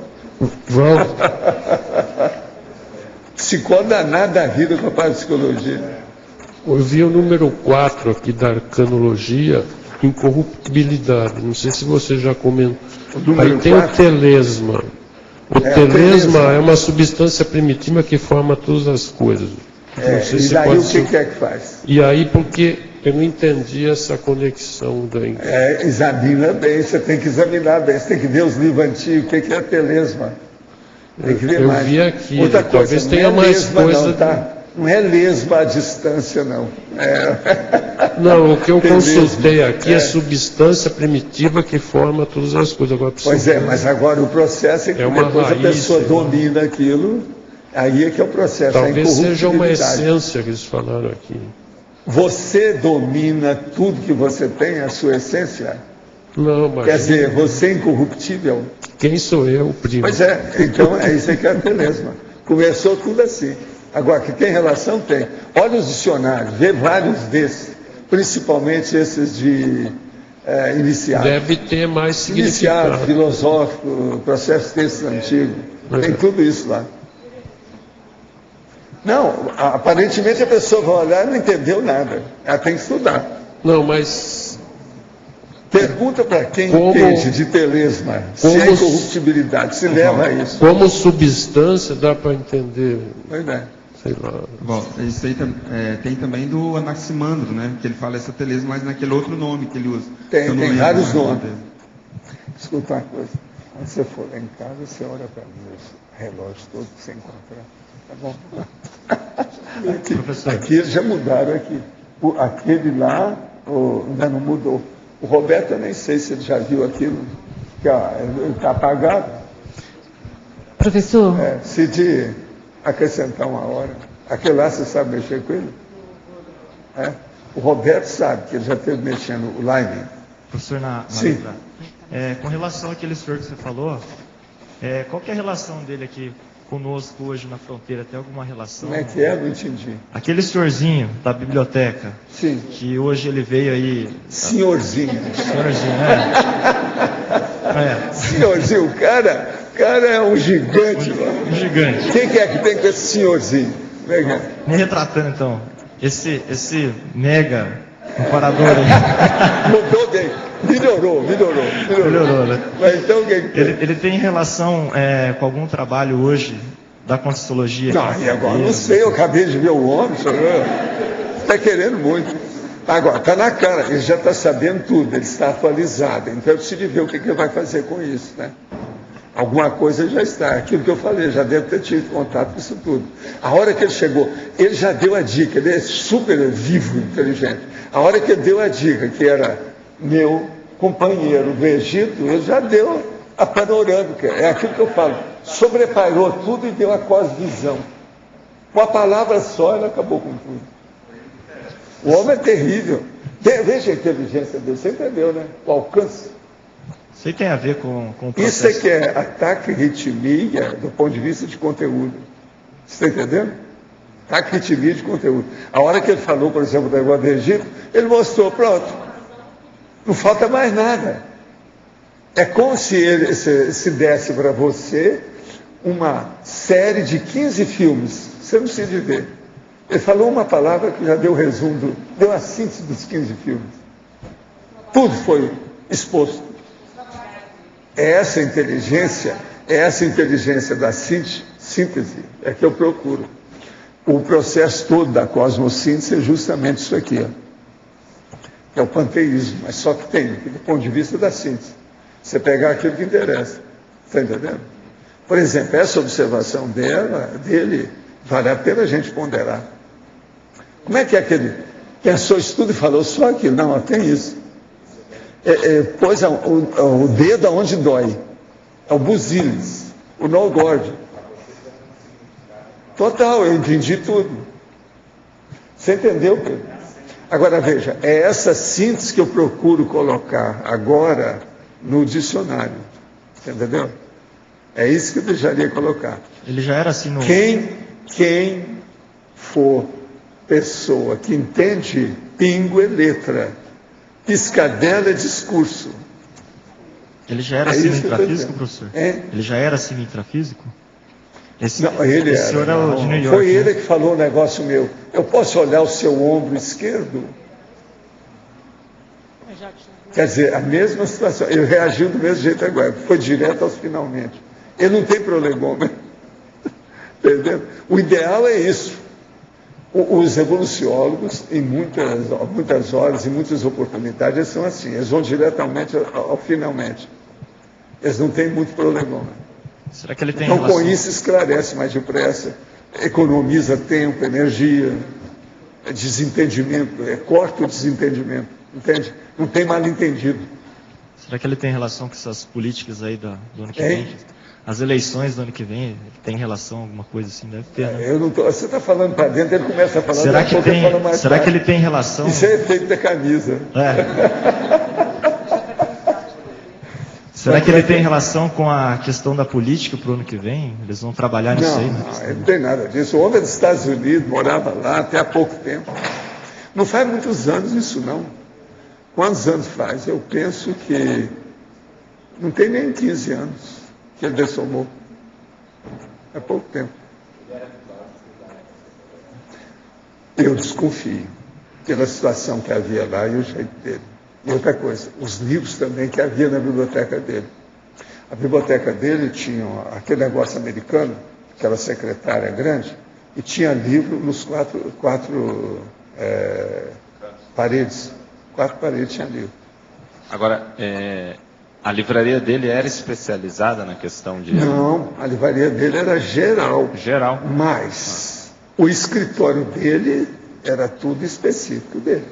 Vamos. Psicólogo dá nada da vida com a parapsicologia. Eu vi o número 4 aqui da arcanologia, incorruptibilidade. Não sei se você já comentou. Aí tem 4? O telesma. O telesma é uma substância primitiva que forma todas as coisas. Não sei se daí o que é que faz? E aí, porque eu não entendi essa conexão daí. Examina bem, você tem que examinar bem, você tem que ver os livros antigos, o que é telesma. Tem que ver mais. Eu vi aqui, outra coisa, talvez tenha mais coisa. Não, tá? Não é lesma à distância, não. Não, o que eu consultei aqui é substância primitiva que forma todas as coisas. Agora, pois é, mas agora o processo é que depois a pessoa domina aquilo, aí é que é o processo. Talvez seja uma essência que eles falaram aqui. Você domina tudo que você tem, a sua essência? Não, mas... Quer dizer, você é incorruptível? Quem sou eu, primo? Pois é, então é isso que é a telesma. Começou tudo assim. Agora, que tem relação, tem. Olha os dicionários, vê vários desses, principalmente esses de iniciado. Deve ter mais significado. Iniciado, filosófico, processo texto antigo, tem tudo isso lá. Não, aparentemente a pessoa vai olhar e não entendeu nada. Ela tem que estudar. Não, mas... Pergunta para quem entende de telesma, se é incorruptibilidade, se leva a isso. Como substância dá para entender. Pois é. Sei lá. Bom, isso aí tem também do Anaximandro, né? Que ele fala essa telesma, mas naquele outro nome que ele usa. Tem vários nomes. Escuta uma coisa. Quando você for lá em casa, você olha para os relógios todos que você encontrar. Tá bom? Aqui eles já mudaram aqui. Aquele lá ainda não mudou. O Roberto, eu nem sei se ele já viu aquilo, que ele está apagado. Professor? Se de acrescentar uma hora. Aquele lá, você sabe mexer com ele? O Roberto sabe, que ele já esteve mexendo o Line. Professor, Sim. Com relação àquele senhor que você falou, qual que é a relação dele aqui conosco hoje na fronteira? Tem alguma relação? Como é que é? Não entendi. Aquele senhorzinho da biblioteca, sim, que hoje ele veio aí... Senhorzinho. Senhorzinho, Senhorzinho, o cara é um gigante. Um gigante. Quem que é que tem com esse senhorzinho? Me retratando, então, esse mega comparador aí. Mudou bem. Melhorou, né? Mas então, ele tem relação com algum trabalho hoje da Conscienciologia? Não, e agora não sei, eu acabei de ver o homem, está querendo muito. Agora, está na cara, ele já está sabendo tudo, ele está atualizado, então eu preciso ver o que ele vai fazer com isso, né? Alguma coisa já está, aquilo que eu falei, já deve ter tido contato com isso tudo. A hora que ele chegou, ele já deu a dica, ele é super vivo, inteligente. A hora que ele deu a dica, que era meu companheiro do Egito, ele já deu a panorâmica, é aquilo que eu falo, sobrepairou tudo e deu a cosvisão. Com a palavra só, ele acabou com tudo. O homem é terrível. Veja a inteligência dele, você entendeu, né? O alcance. Isso aí tem a ver com o processo. Isso é que é ataque e ritmia do ponto de vista de conteúdo. Você está entendendo? Ataque e ritmia de conteúdo. A hora que ele falou, por exemplo, do negócio do Egito, ele mostrou, pronto. Não falta mais nada. É como se ele se desse para você uma série de 15 filmes. Você não precisa de ver. Ele falou uma palavra que já deu o resumo, deu a síntese dos 15 filmes. Tudo foi exposto. É essa inteligência da síntese, é que eu procuro. O processo todo da cosmossíntese é justamente isso aqui, é o panteísmo, mas só que tem, do ponto de vista da síntese. Você pegar aquilo que interessa, está entendendo? Por exemplo, essa observação dele, vale a pena a gente ponderar. Como é que ele pensou isso tudo e falou só aquilo? Não, tem isso. Pôs o dedo aonde dói. É o busilis, o no-gord. Total, eu entendi tudo. Você entendeu, Pedro? Agora veja, é essa síntese que eu procuro colocar agora no dicionário. Você entendeu? É isso que eu deixaria colocar. Ele já era assim no... Quem for pessoa que entende pingo é letra, piscadela é discurso. Ele já era assim intrafísico, professor? Ele já era assim intrafísico? Não, ele era. Senhor é o de New York, foi ele que falou um negócio meu. Eu posso olhar o seu ombro esquerdo? Quer dizer, a mesma situação. Ele reagiu do mesmo jeito agora. Foi direto aos finalmente. Ele não tem prolegômetro. Entendeu? O ideal é isso. Os evoluciólogos, em muitas horas, em muitas oportunidades, eles são assim. Eles vão diretamente ao finalmente. Eles não têm muito prolegômetro. Será que ele tem então, relação? com isso, esclarece mais depressa, economiza tempo, energia, desentendimento, corta o desentendimento, entende? Não tem mal entendido. Será que ele tem relação com essas políticas aí do ano que vem? As eleições do ano que vem, tem relação, alguma coisa assim? Deve ter, né? Eu não tô, você está falando para dentro, ele começa a falar... Será que ele tem relação? Isso é efeito da camisa. Será que ele tem relação com a questão da política para o ano que vem? Eles vão trabalhar nisso aí, né? Não, ele não tem nada disso. O homem é dos Estados Unidos, morava lá até há pouco tempo. Não faz muitos anos isso, não. Quantos anos faz? Eu penso que não tem nem 15 anos que ele dessomou. É pouco tempo. Eu desconfio pela situação que havia lá e o jeito dele. E outra coisa, os livros também que havia na biblioteca dele. A biblioteca dele tinha aquele negócio americano, aquela secretária grande, e tinha livro nos quatro paredes. 4 paredes tinha livro. Agora, A livraria dele era especializada na questão de... Não, a livraria dele era geral. Geral. Mas o escritório dele era tudo específico dele.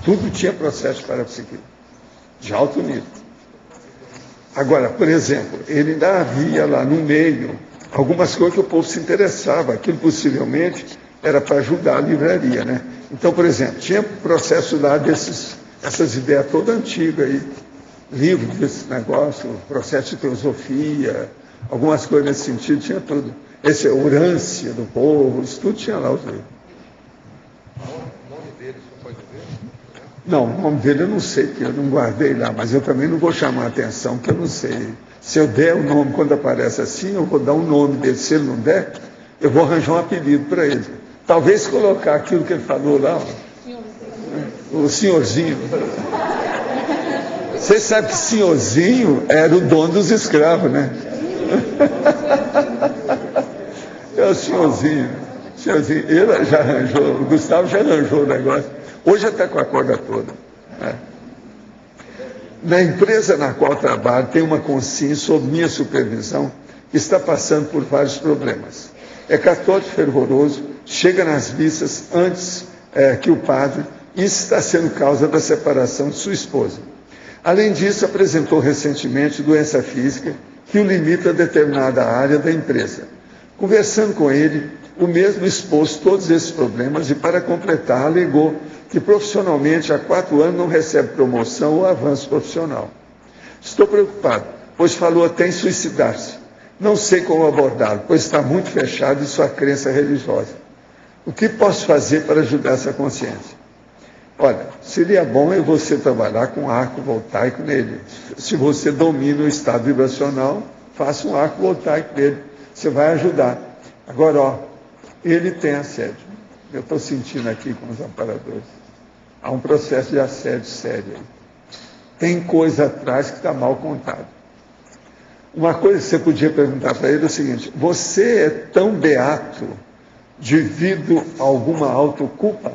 Tudo tinha processo de parapsiquismo, de alto nível. Agora, por exemplo, ele ainda havia lá no meio algumas coisas que o povo se interessava. Aquilo possivelmente era para ajudar a livraria, né? Então, por exemplo, tinha processo lá essas ideias todas antigas aí, livro desse negócio, processo de teosofia, algumas coisas nesse sentido, tinha tudo. Esse urância do povo, isso tudo tinha lá os livros. O nome dele, você pode dizer? Não, o nome dele eu não sei, porque eu não guardei lá, mas eu também não vou chamar a atenção, porque eu não sei. Se eu der o nome quando aparece assim, eu vou dar o nome dele. Se ele não der, eu vou arranjar um apelido para ele. Talvez colocar aquilo que ele falou lá, o senhorzinho. Vocês sabem que senhorzinho era o dono dos escravos, né? É o senhorzinho. Ele já arranjou, o Gustavo já arranjou o negócio. Hoje está com a corda toda. Né? Na empresa na qual trabalho, tem uma consciência sob minha supervisão que está passando por vários problemas. É católico fervoroso, chega nas missas antes que o padre, isso está sendo causa da separação de sua esposa. Além disso, apresentou recentemente doença física que o limita a determinada área da empresa. Conversando com ele, o mesmo expôs todos esses problemas e, para completar, alegou que profissionalmente há 4 anos não recebe promoção ou avanço profissional. Estou preocupado, pois falou até em suicidar-se. Não sei como abordá-lo, pois está muito fechado em sua crença religiosa. O que posso fazer para ajudar essa consciência? Olha, seria bom você trabalhar com arco voltaico nele. Se você domina o estado vibracional, faça um arco voltaico nele. Você vai ajudar. Agora, ó, ele tem assédio. Eu estou sentindo aqui com os amparadores. Há um processo de assédio sério aí. Tem coisa atrás que está mal contada. Uma coisa que você podia perguntar para ele é o seguinte: você é tão beato devido a alguma autoculpa?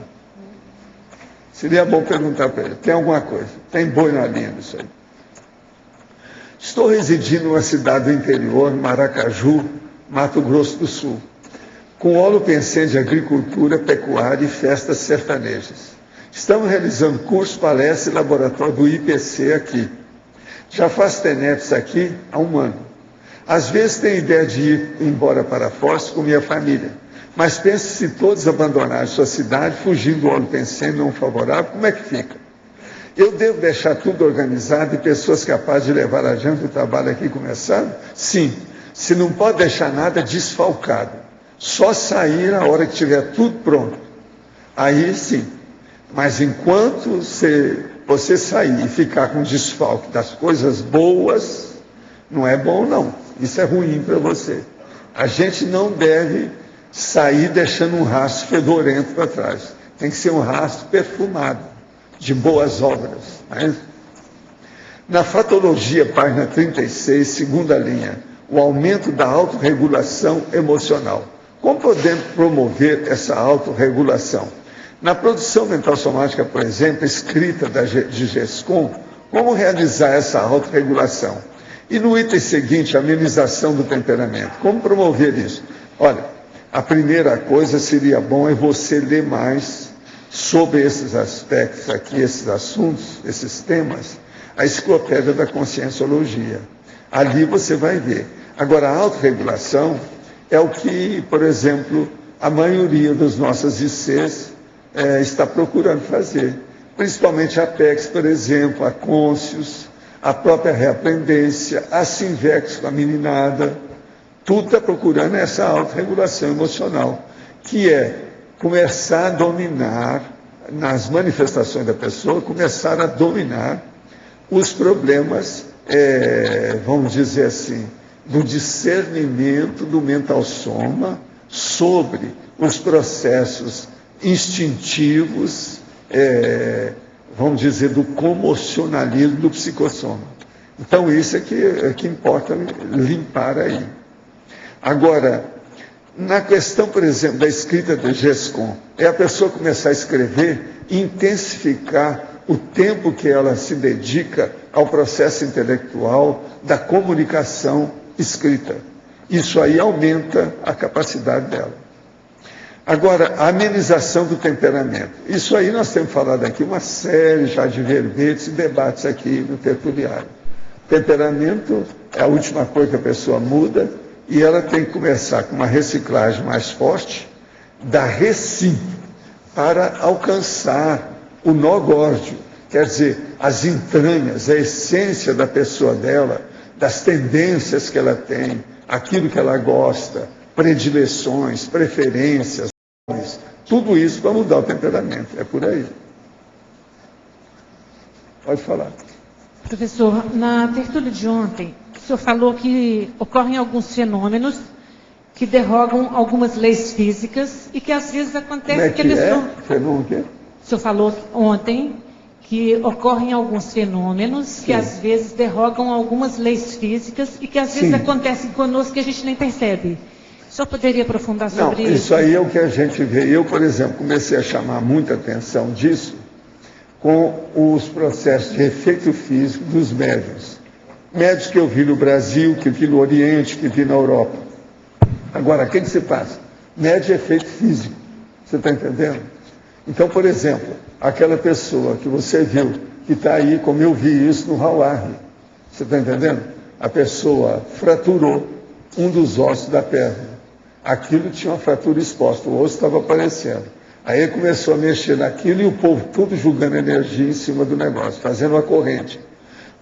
Seria bom perguntar para ele. Tem alguma coisa? Tem boi na linha disso aí. Estou residindo numa cidade do interior, Maracaju, Mato Grosso do Sul, com holopensene de agricultura, pecuária e festas sertanejas. Estamos realizando curso, palestra e laboratório do IPC aqui. Já faço TENEPS aqui há 1 ano. Às vezes tenho ideia de ir embora para Foz com minha família, mas penso se todos abandonarem sua cidade, fugindo do holopensene não favorável, como é que fica? Eu devo deixar tudo organizado e pessoas capazes de levar adiante o trabalho aqui começado? Sim. Se não pode deixar nada desfalcado, só sair na hora que tiver tudo pronto. Aí sim. Mas enquanto você sair e ficar com desfalque das coisas boas, não é bom não. Isso é ruim para você. A gente não deve sair deixando um rastro fedorento para trás. Tem que ser um rastro perfumado, de boas obras. Né? Na Fatologia, página 36, segunda linha, o aumento da autorregulação emocional. Como podemos promover essa autorregulação? Na produção mental somática, por exemplo, escrita de GESCOM, como realizar essa autorregulação? E no item seguinte, amenização do temperamento. Como promover isso? Olha, a primeira coisa seria bom é você ler mais sobre esses aspectos aqui, esses assuntos, esses temas, a Enciclopédia da Conscienciologia. Ali você vai ver. Agora, a autorregulação é o que, por exemplo, a maioria das nossas ICs está procurando fazer. Principalmente a Apex, por exemplo, a Conscius, a própria Reaprendência, a Sinvex com a meninada, tudo está procurando essa autorregulação emocional, que é começar a dominar, nas manifestações da pessoa, começar a dominar os problemas, vamos dizer assim, do discernimento do mental soma sobre os processos instintivos, vamos dizer, do comocionalismo do psicossoma. Então, isso é que importa limpar aí. Agora, na questão, por exemplo, da escrita do GESCOM, é a pessoa começar a escrever e intensificar o tempo que ela se dedica ao processo intelectual da comunicação escrita. Isso aí aumenta a capacidade dela. Agora, a amenização do temperamento. Isso aí nós temos falado aqui, uma série já de verbetes e debates aqui no tertuliário. Temperamento é a última coisa que a pessoa muda e ela tem que começar com uma reciclagem mais forte da recim para alcançar o nó górdio, quer dizer, as entranhas, a essência da pessoa dela, das tendências que ela tem, aquilo que ela gosta, predileções, preferências, tudo isso para mudar o temperamento. É por aí. Pode falar. Professor, na tertúlia de ontem, o senhor falou que ocorrem alguns fenômenos que derrogam algumas leis físicas e que às vezes acontece que a pessoa... Fenômeno o quê? O senhor falou ontem que ocorrem alguns fenômenos que às vezes derrogam algumas leis físicas e que às vezes acontecem conosco que a gente nem percebe. O senhor poderia aprofundar sobre isso? Isso aí é o que a gente vê. Eu, por exemplo, comecei a chamar muita atenção disso com os processos de efeito físico dos médiuns. Médiuns que eu vi no Brasil, que vi no Oriente, que vi na Europa. Agora, o que se passa? Médio é efeito físico. Você está entendendo? Então, por exemplo, aquela pessoa que você viu, que está aí, como eu vi isso no Hawaii. Você está entendendo? A pessoa fraturou um dos ossos da perna. Aquilo tinha uma fratura exposta, o osso estava aparecendo. Aí ele começou a mexer naquilo e o povo tudo julgando energia em cima do negócio, fazendo uma corrente.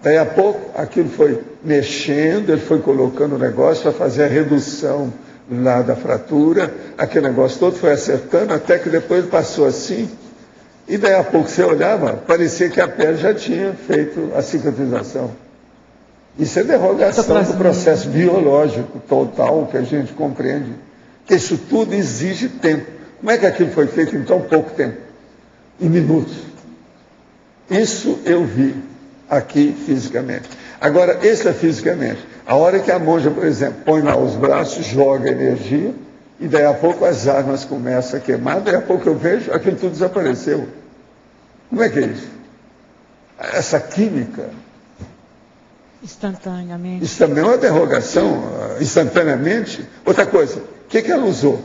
Daí a pouco, aquilo foi mexendo, ele foi colocando o negócio para fazer a redução lá da fratura, aquele negócio todo foi acertando, até que depois passou assim, e daí a pouco você olhava, parecia que a pele já tinha feito a cicatrização. Isso é derrogação do processo biológico total que a gente compreende. Isso tudo exige tempo. Como é que aquilo foi feito em tão pouco tempo? Em minutos. Isso eu vi aqui fisicamente. Agora, isso é fisicamente. A hora que a monja, por exemplo, põe lá os braços, joga energia, e daí a pouco as armas começam a queimar, daí a pouco eu vejo, aquilo tudo desapareceu. Como é que é isso? Essa química... Instantaneamente. Isso também é uma derrogação, instantaneamente. Outra coisa, o que ela usou?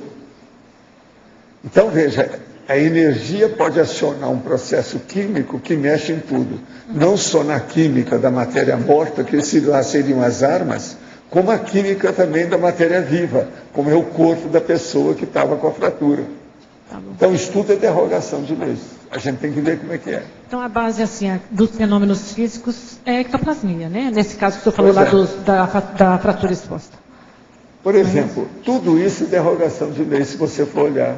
Então, veja, a energia pode acionar um processo químico que mexe em tudo. Não só na química da matéria morta, que lá seriam as armas, como a química também da matéria viva, como é o corpo da pessoa que estava com a fratura. Então, isso tudo é derrogação de leis. A gente tem que ver como é que é. Então, a base assim, dos fenômenos físicos é a ectoplasmia, né? Nesse caso que o senhor falou lá da fratura exposta. Por exemplo, tudo isso é derrogação de leis, se você for olhar.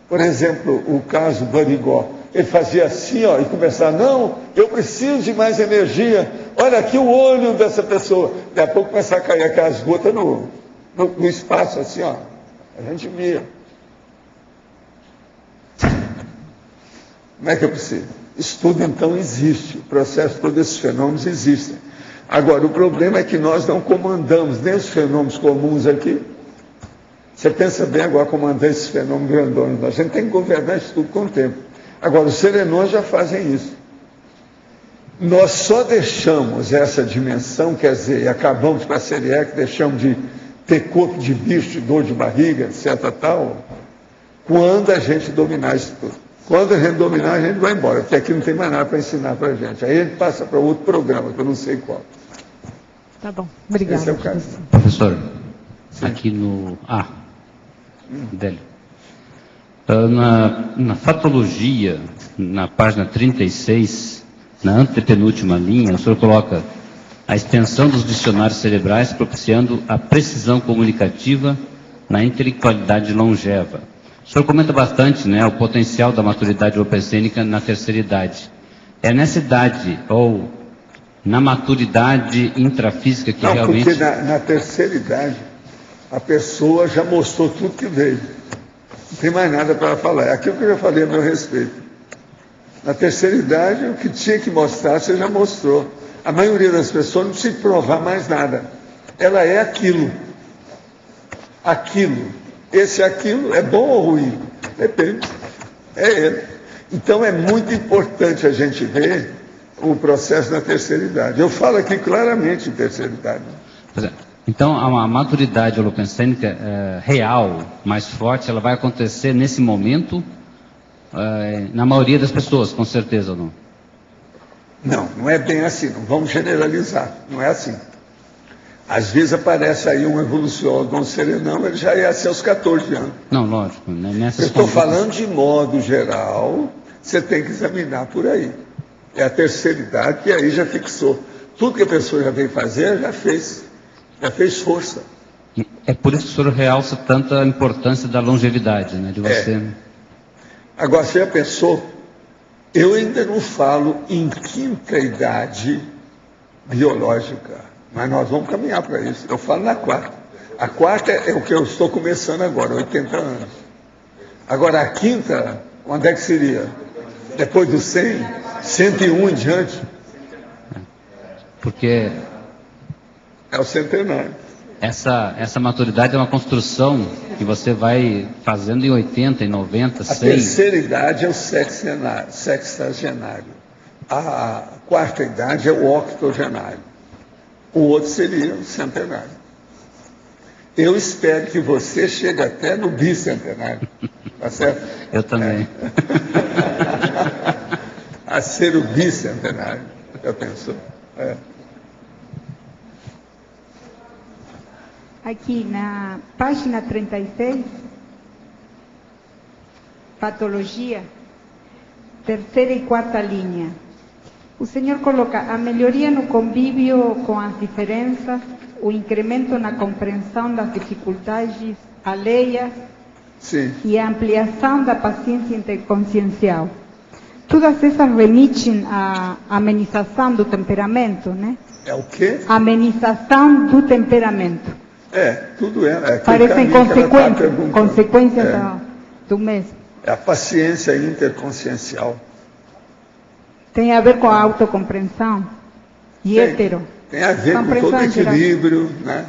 Por exemplo, o caso do Arigó. Ele fazia assim, ó, e começava, não, eu preciso de mais energia. Olha aqui o olho dessa pessoa. Daqui a pouco começava a cair aquelas gotas no espaço, assim, ó. A gente via. Como é que é possível? Isso tudo, então, existe. O processo, todos esses fenômenos existem. Agora, o problema é que nós não comandamos nem os fenômenos comuns aqui. Você pensa bem agora comandar esses fenômenos grandões. A gente tem que governar isso tudo com o tempo. Agora, os serenões já fazem isso. Nós só deixamos essa dimensão, quer dizer, acabamos com a Seriec, deixamos de ter corpo de bicho, de dor de barriga, etc. tal, quando a gente dominar isso tudo. Quando a gente dominar, a gente vai embora, porque aqui não tem mais nada para ensinar para a gente. Aí a gente passa para outro programa, que eu não sei qual. Tá bom, obrigado. Esse é o caso. Professor, aqui no... Délio. Na fatologia, na página 36, na antepenúltima linha, o senhor coloca a extensão dos dicionários cerebrais propiciando a precisão comunicativa na intelectualidade longeva. O senhor comenta bastante, né, o potencial da maturidade opecênica na terceira idade. É nessa idade, ou na maturidade intrafísica que realmente... Porque na terceira idade, a pessoa já mostrou tudo que veio. Não tem mais nada para falar. É aquilo que eu já falei a meu respeito. Na terceira idade, o que tinha que mostrar, você já mostrou. A maioria das pessoas não precisa provar mais nada. Ela é aquilo. Aquilo. Esse aquilo é bom ou ruim? Depende. É ele. Então é muito importante a gente ver o processo na terceira idade. Eu falo aqui claramente em terceira idade. Então, a maturidade holopensênica real, mais forte, ela vai acontecer nesse momento, na maioria das pessoas, com certeza ou não? Não, não é bem assim, não vamos generalizar, não é assim. Às vezes aparece aí um evolução serenão, ele já ia ser aos 14 anos. Não, lógico. Eu estou falando de modo geral, você tem que examinar por aí. É a terceira idade que aí já fixou. Tudo que a pessoa já veio fazer, já fez força. É por isso que o senhor realça tanta importância da longevidade, né, de você. Agora, você já pensou? Eu ainda não falo em quinta idade biológica, mas nós vamos caminhar para isso. Eu falo na quarta. A quarta é o que eu estou começando agora, 80 anos. Agora, a quinta, quando é que seria? Depois dos 100, 101 em diante. Porque é o centenário. Essa maturidade é uma construção que você vai fazendo em 80, em 90, 100. A terceira idade é o sexagenário. A quarta idade é o octogenário. O outro seria o centenário. Eu espero que você chegue até no bicentenário. Tá certo? Eu também. A ser o bicentenário. Já pensou? Aqui na página 36, patologia, terceira e quarta linha. O senhor coloca a melhoria no convívio com as diferenças, o incremento na compreensão das dificuldades alheias. Sim. E a ampliação da paciência interconsciencial. Todas essas remitem à amenização do temperamento, né? É o quê? Amenização do temperamento. Tudo é. Parecem consequências do mesmo. É a paciência interconsciencial. Tem a ver com a autocompreensão? E hétero? Tem a ver com todo o equilíbrio, né?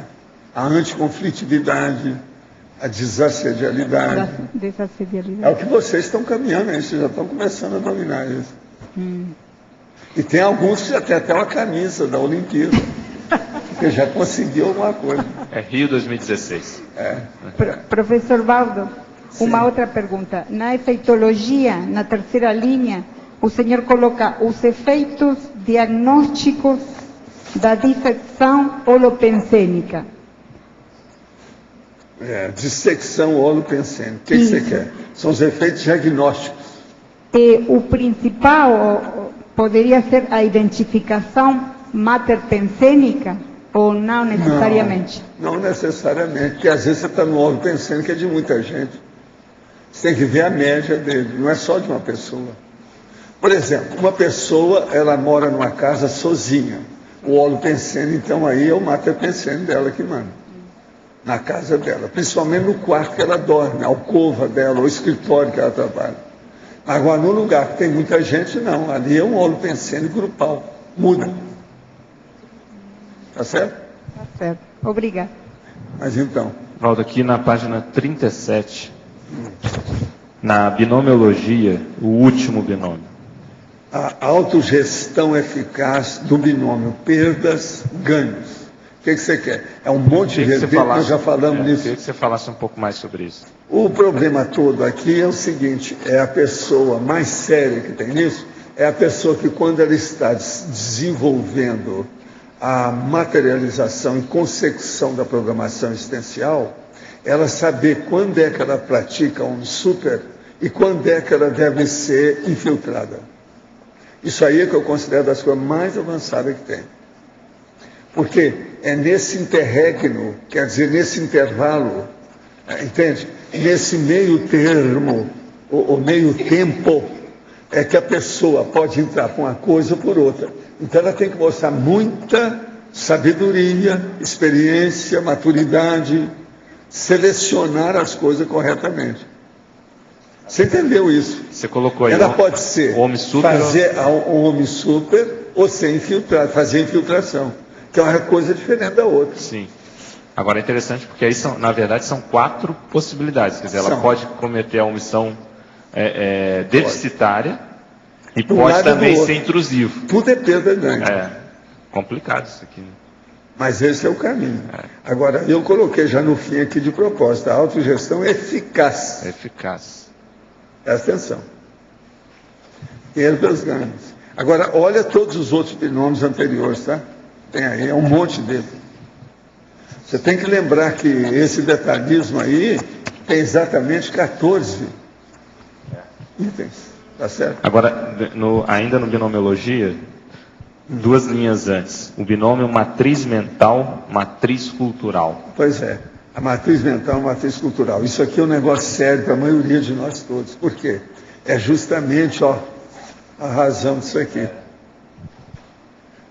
A anticonflitividade, a desassedialidade. É o que vocês estão caminhando, hein? Vocês já estão começando a dominar isso. E tem alguns que já têm até uma camisa da Olimpíada, que já conseguiu alguma coisa. É Rio 2016. Professor Valdo, uma outra pergunta. Na efeitologia, na terceira linha, o senhor coloca os efeitos diagnósticos da dissecção holopensênica. Dissecção holopensênica. O que você quer? São os efeitos diagnósticos. E o principal poderia ser a identificação materpensênica ou não necessariamente? Não necessariamente, porque às vezes você está no holopensênico, é de muita gente. Você tem que ver a média dele, não é só de uma pessoa. Por exemplo, uma pessoa, ela mora numa casa sozinha. O holopensênico, então, aí é o materpensênico dela que manda. Na casa dela, principalmente no quarto que ela dorme, a alcova dela, o escritório que ela trabalha. Agora, no lugar que tem muita gente, não. Ali é um holopensênico grupal. Muda. Tá certo? Tá certo. Obrigada. Mas então... Valdo, aqui na página 37, na binomiologia, o último binômio. A autogestão eficaz do binômio perdas, ganhos. O que você quer? É um monte de rever que nós já falamos nisso. Queria que você falasse um pouco mais sobre isso. O problema todo aqui é o seguinte, é a pessoa mais séria que tem nisso, é a pessoa que quando ela está desenvolvendo a materialização e consecução da programação existencial, ela saber quando é que ela pratica um super e quando é que ela deve ser infiltrada. Isso aí é que eu considero das coisas mais avançadas que tem. Porque é nesse interregno, quer dizer, nesse intervalo, entende? Nesse meio termo, o meio tempo, é que a pessoa pode entrar por uma coisa ou por outra. Então ela tem que mostrar muita sabedoria, experiência, maturidade, selecionar as coisas corretamente. Você entendeu isso? Você colocou aí. Ela pode ser homem super, fazer um homem super ou ser infiltrado, fazer infiltração, que é uma coisa diferente da outra. Sim. Agora é interessante porque aí, na verdade, são 4 possibilidades. Quer dizer, ela pode cometer a omissão deficitária e pode também ser intrusivo. Tudo é perda e ganho. Complicado isso aqui, né? Mas esse é o caminho. Agora, eu coloquei já no fim aqui de proposta, a autogestão eficaz. Eficaz. Presta atenção. Perdas, ganhos. Agora, olha todos os outros binômios anteriores, tá? Tem aí, é um monte dele. Você tem que lembrar que esse detalhismo aí tem exatamente 14 itens, tá certo? Agora, ainda no binomiologia, 2 linhas antes. O binômio matriz mental, matriz cultural. Pois é. A matriz mental, a matriz cultural. Isso aqui é um negócio sério para a maioria de nós todos. Por quê? É justamente, a razão disso aqui.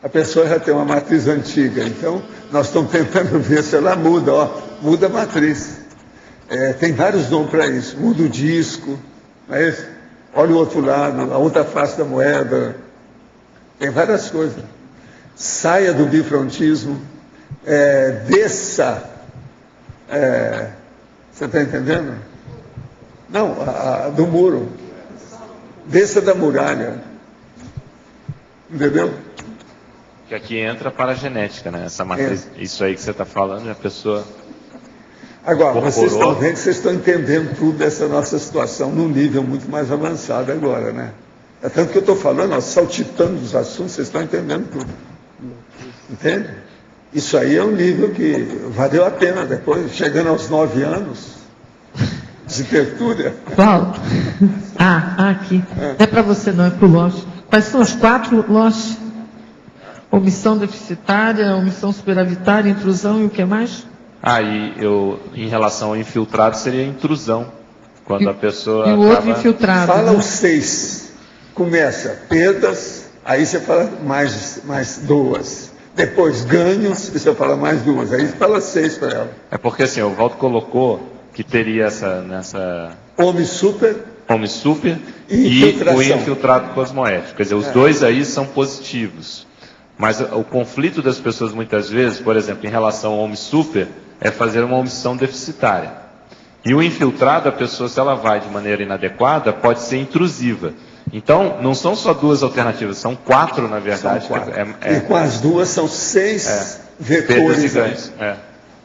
A pessoa já tem uma matriz antiga, então nós estamos tentando ver se ela muda, muda a matriz. Tem vários nomes para isso. Muda o disco, não é isso? Olha o outro lado, a outra face da moeda. Tem várias coisas. Saia do bifrontismo, desça. Você está entendendo? Não, do muro. Desça da muralha. Entendeu? Que aqui entra para a genética, né? Essa matriz, isso aí que você está falando, a pessoa. Agora, vocês estão vendo que vocês estão entendendo tudo dessa nossa situação num nível muito mais avançado agora, né? É tanto que eu estou falando, saltitando os assuntos, vocês estão entendendo tudo. Entende? Isso aí é um nível que valeu a pena depois, chegando aos 9 anos de tertúlia. Paulo, aqui. Não é para você não, é para o Loche. Quais são os 4 Loche? Omissão deficitária, omissão superavitária, intrusão e o que mais? Em relação ao infiltrado, seria intrusão. Quando a pessoa. E o outro infiltrado. Fala os 6. Começa perdas, aí você fala mais 2. Depois ganhos, e você fala mais 2. Aí você fala 6 para ela. É porque assim, o Valdo colocou que teria nessa. Homem super e o infiltrado cosmoético. Quer dizer, os dois aí são positivos. Mas o conflito das pessoas muitas vezes, por exemplo, em relação ao homem super, é fazer uma omissão deficitária. E o infiltrado, a pessoa, se ela vai de maneira inadequada, pode ser intrusiva. Então, não são só 2 alternativas, são 4, na verdade. São 4. E com as 2 são 6 vetores.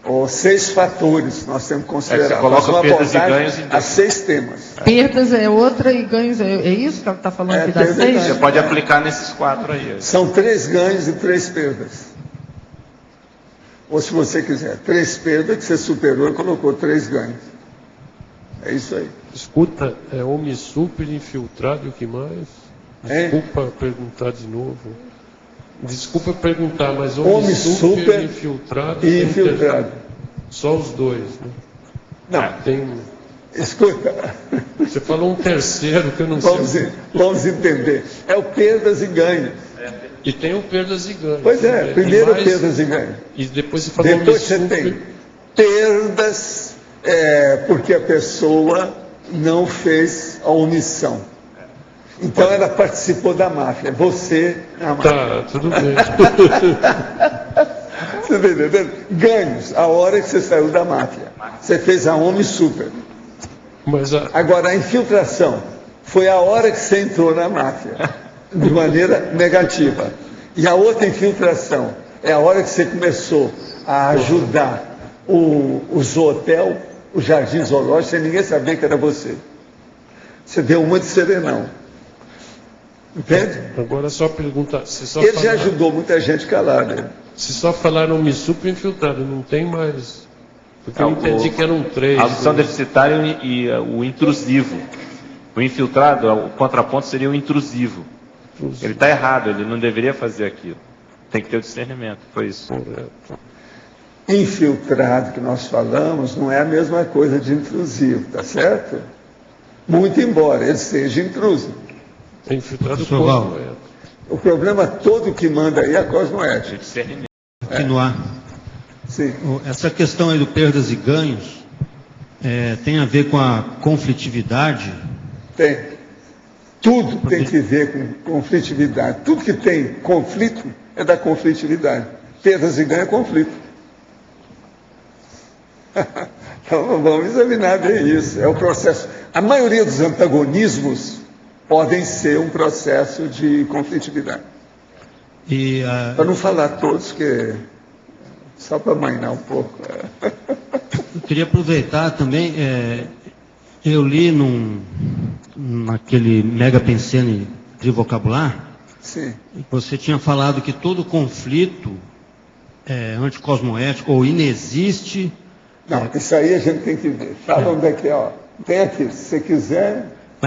Ou 6 fatores, nós temos que considerar. Você coloca perdas e ganhos a 6 temas. Perdas é outra e ganhos é isso que ela está falando aqui das 6? Você pode aplicar nesses 4 aí. São 3 ganhos e 3 perdas. Ou se você quiser, 3 perdas que você superou e colocou 3 ganhos. É isso aí. Escuta, homem super infiltrado e o que mais? Desculpa perguntar de novo. Desculpa perguntar, mas homem super infiltrado e infiltrado. Só os 2, né? Não. Tem... Escuta. Você falou um terceiro que eu não sei. Vamos entender. É o perdas e ganhos. E tem o perdas e ganhos. Pois é, primeiro perdas e ganhos. E depois você falou depois você tem perdas porque a pessoa não fez a omissão. Então ela participou da máfia. Você é a máfia. Tá, tudo bem. Você está entendendo? Ganhos, a hora que você saiu da máfia. Você fez a homem super. Agora, a infiltração foi a hora que você entrou na máfia, de maneira negativa. E a outra infiltração é a hora que você começou a ajudar o Zootel, o Jardim Zoológico, sem ninguém saber que era você. Você deu uma de serenão. Entende? Agora só pergunta. Ele já ajudou muita gente calada. Se só falaram homem super infiltrado, não tem mais. Porque eu entendi que eram 3. A omissão deficitária e o intrusivo. O infiltrado, o contraponto seria o intrusivo. Ele está errado, ele não deveria fazer aquilo. Tem que ter o discernimento, foi isso. Infiltrado que nós falamos não é a mesma coisa de intrusivo, tá certo? Muito embora ele seja intruso. É infiltrado cosmoético. O problema todo que manda aí é a cosmoética. Continuar. Sim. Essa questão aí do perdas e ganhos tem a ver com a conflitividade? Tem. Tudo tem que ver com conflitividade. Tudo que tem conflito é da conflitividade. Perdas e ganhos é conflito. Então vamos examinar bem isso. É o processo. A maioria dos antagonismos podem ser um processo de conflitividade. Para não falar todos, que só para amainar um pouco. Eu queria aproveitar também, eu li naquele Mega Pensene de vocabular, sim, você tinha falado que todo conflito anticosmoético ou inexiste. Não, isso aí a gente tem que ver. Fala onde é que é, ó. Tem aqui, se você quiser,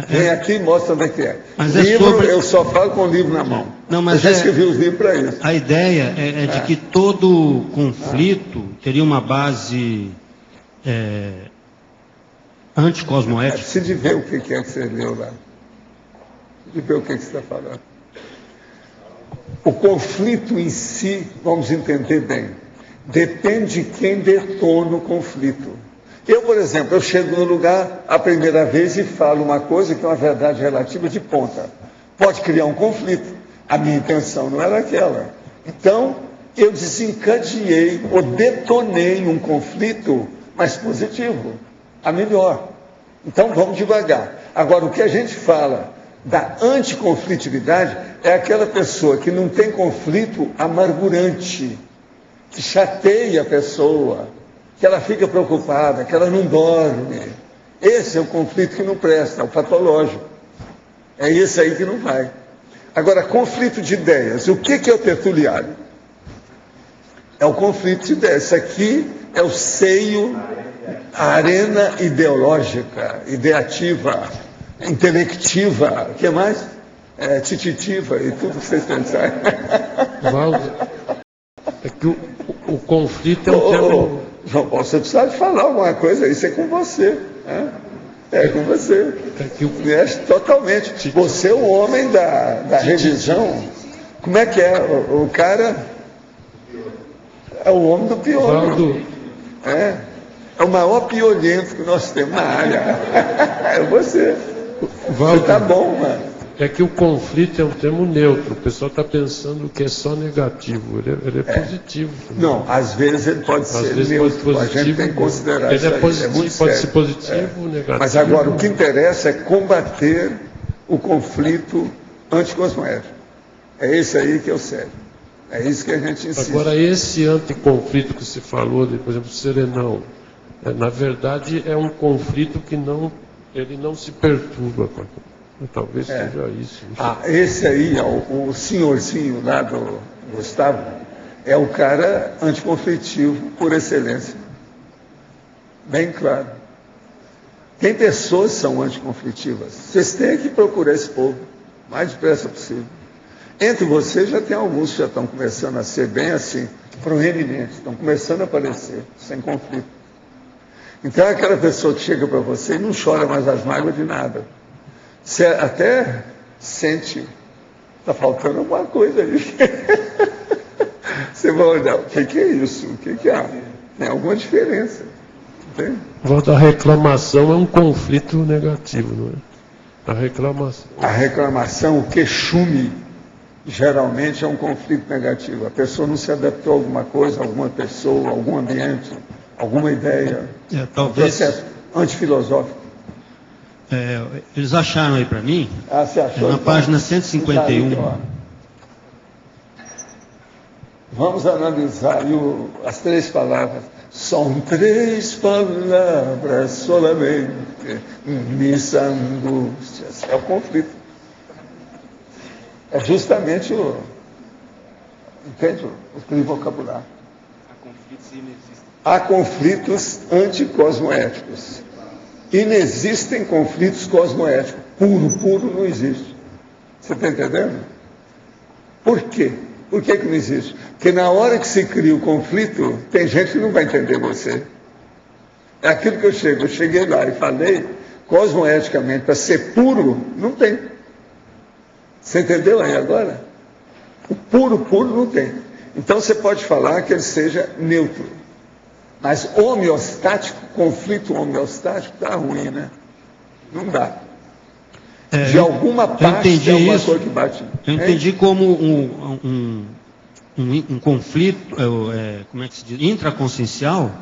vem aqui e mostra onde é que é. Mas livro, eu só falo com o livro na mão. Não, mas eu já escrevi os livros para isso. A ideia é de que todo conflito teria uma base anticosmoética. Precisa de ver o que é que você leu lá. De ver o que você está falando. O conflito em si, vamos entender bem, depende de quem detona o conflito. Eu, por exemplo, eu chego no lugar a primeira vez e falo uma coisa que é uma verdade relativa de ponta. Pode criar um conflito. A minha intenção não era aquela. Então, eu desencadeei ou detonei um conflito mais positivo, a melhor. Então, vamos devagar. Agora, o que a gente fala da anticonflitividade é aquela pessoa que não tem conflito amargurante, que chateia a pessoa, que ela fica preocupada, que ela não dorme. Esse é o conflito que não presta, é o patológico. É esse aí que não vai. Agora, conflito de ideias. O que é o tertuliário? É o conflito de ideias. Isso aqui é o seio, a arena ideológica, ideativa, intelectiva, o que mais? Tititiva e tudo que vocês pensarem. Valdo, é que o conflito é um termo... João Paulo, você precisa de falar alguma coisa, isso é com você. É com você. Totalmente. Você é o homem da revisão. Como é que é? O cara é o homem do piolho. É o maior piolhento que nós temos na área. É você. Valdo, você tá bom, mano. É que o conflito é um termo neutro. O pessoal está pensando que é só negativo. Ele é positivo. Não, às vezes ele pode ser neutro. Positivo, a gente tem que considerar isso. Ele é positivo, pode ser positivo ou negativo. Mas agora o que interessa é combater o conflito anticosmoético. É esse aí que é o sério. É isso que a gente insiste. Agora, esse anticonflito que você falou, por exemplo, Serenão, na verdade é um conflito que ele não se perturba. Talvez seja isso. Esse aí, o senhorzinho lá do Gustavo, é o cara anticonflitivo por excelência. Bem claro. Tem pessoas que são anticonflitivas. Vocês têm que procurar esse povo o mais depressa possível. Entre vocês já tem alguns que já estão começando a ser bem assim, proeminentes, estão começando a aparecer, sem conflito. Então é aquela pessoa que chega para você e não chora mais as mágoas de nada. Você até sente, está faltando alguma coisa aí. Você vai olhar, o que é isso? O que há? Tem alguma diferença. Entende? A reclamação é um conflito negativo, não é? A reclamação, o queixume, geralmente é um conflito negativo. A pessoa não se adaptou a alguma coisa, a alguma pessoa, a algum ambiente, alguma ideia. Talvez... Um processo antifilosófico. Eles acharam aí para mim, você achou, na página 151. Vamos analisar as 3 palavras. São 3 palavras solamente, mis angústias. É o conflito. É justamente entende? O vocabulário. Há conflitos anticosmoéticos. Inexistem conflitos cosmoéticos. Puro não existe. Você está entendendo? Por quê? Por que não existe? Porque na hora que se cria o conflito, tem gente que não vai entender você. É aquilo que eu cheguei lá e falei, cosmoeticamente, para ser puro, não tem. Você entendeu aí agora? O puro não tem. Então você pode falar que ele seja neutro. Mas homeostático, conflito homeostático, está ruim, né? Não dá. De alguma parte tem alguma coisa que bate. Eu entendi como um conflito, como é que se diz? Intraconsciencial,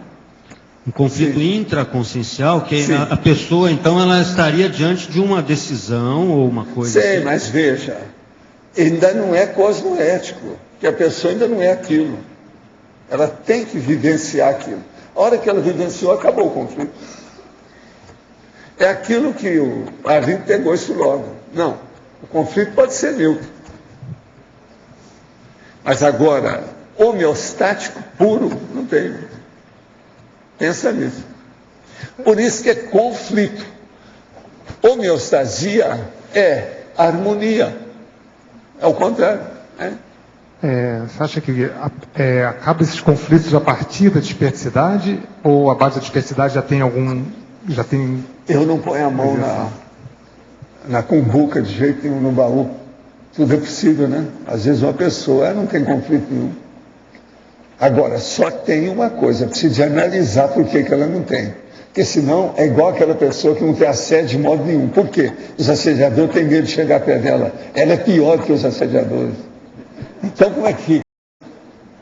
um conflito intraconsciencial, que a pessoa, então, ela estaria diante de uma decisão ou uma coisa assim. Sim, mas veja, ainda não é cosmoético, que a pessoa ainda não é aquilo. Ela tem que vivenciar aquilo. A hora que ela vivenciou, acabou o conflito. É aquilo que o Arlindo pegou isso logo. Não, o conflito pode ser neutro. Mas agora, homeostático puro, não tem. Pensa nisso. Por isso que é conflito. Homeostasia é harmonia. É o contrário. Você acha que acaba esses conflitos a partir da dispersidade? Ou a base da dispersidade já tem algum... Eu não ponho a mão na cumbuca de jeito nenhum no baú. Tudo é possível, né? Às vezes uma pessoa não tem conflito nenhum. Agora, só tem uma coisa, precisa analisar por que ela não tem. Porque senão é igual aquela pessoa que não tem assédio de modo nenhum. Por quê? Os assediadores têm medo de chegar perto dela. Ela é pior que os assediadores. Então, como é que fica?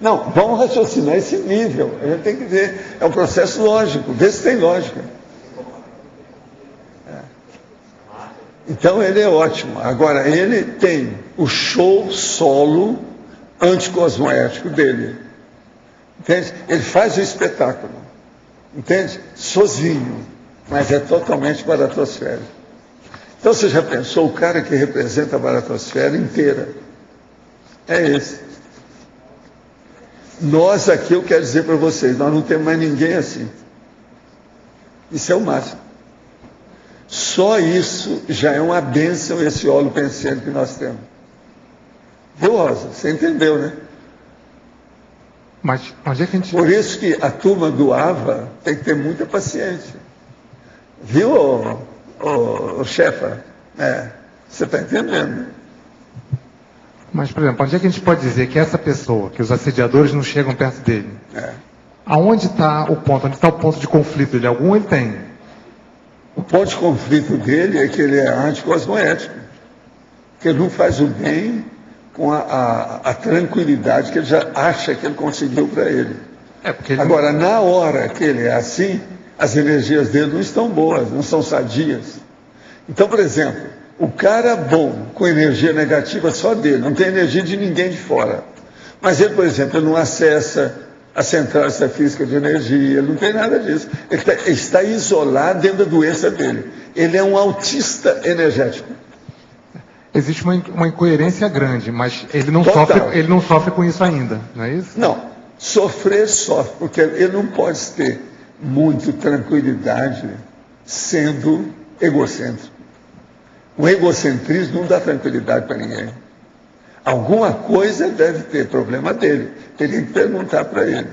Não, vamos raciocinar esse nível. A gente tem que ver. É um processo lógico. Vê se tem lógica. Então, ele é ótimo. Agora, ele tem o show solo anticosmoético dele. Entende? Ele faz o espetáculo. Entende? Sozinho. Mas é totalmente baratosférico. Então, você já pensou o cara que representa a baratosfera inteira? É esse. Nós aqui, eu quero dizer para vocês, nós não temos mais ninguém assim. Isso é o máximo. Só isso já é uma bênção, esse óleo pensando que nós temos. Viu, Rosa? Você entendeu, né? Mas onde é que a gente... Por isso que a turma do AVA tem que ter muita paciência. Viu, chefa? Você está entendendo, né? Mas, por exemplo, onde é que a gente pode dizer que essa pessoa, que os assediadores não chegam perto dele? Aonde está o ponto? Onde está o ponto de conflito dele? Algum ele tem? O ponto de conflito dele é que ele é anticosmoético. Que ele não faz o bem com a tranquilidade que ele já acha que ele conseguiu para ele. Agora, na hora que ele é assim, as energias dele não estão boas, não são sadias. Então, por exemplo, o cara bom, com energia negativa só dele, não tem energia de ninguém de fora. Mas ele, por exemplo, ele não acessa a central física de energia, ele não tem nada disso. Ele está isolado dentro da doença dele. Ele é um autista energético. Existe uma incoerência grande, mas ele não sofre com isso ainda, não é isso? Não, sofrer sofre, porque ele não pode ter muita tranquilidade sendo egocêntrico. O egocentrismo não dá tranquilidade para ninguém. Alguma coisa deve ter, problema dele. Teria que perguntar para ele.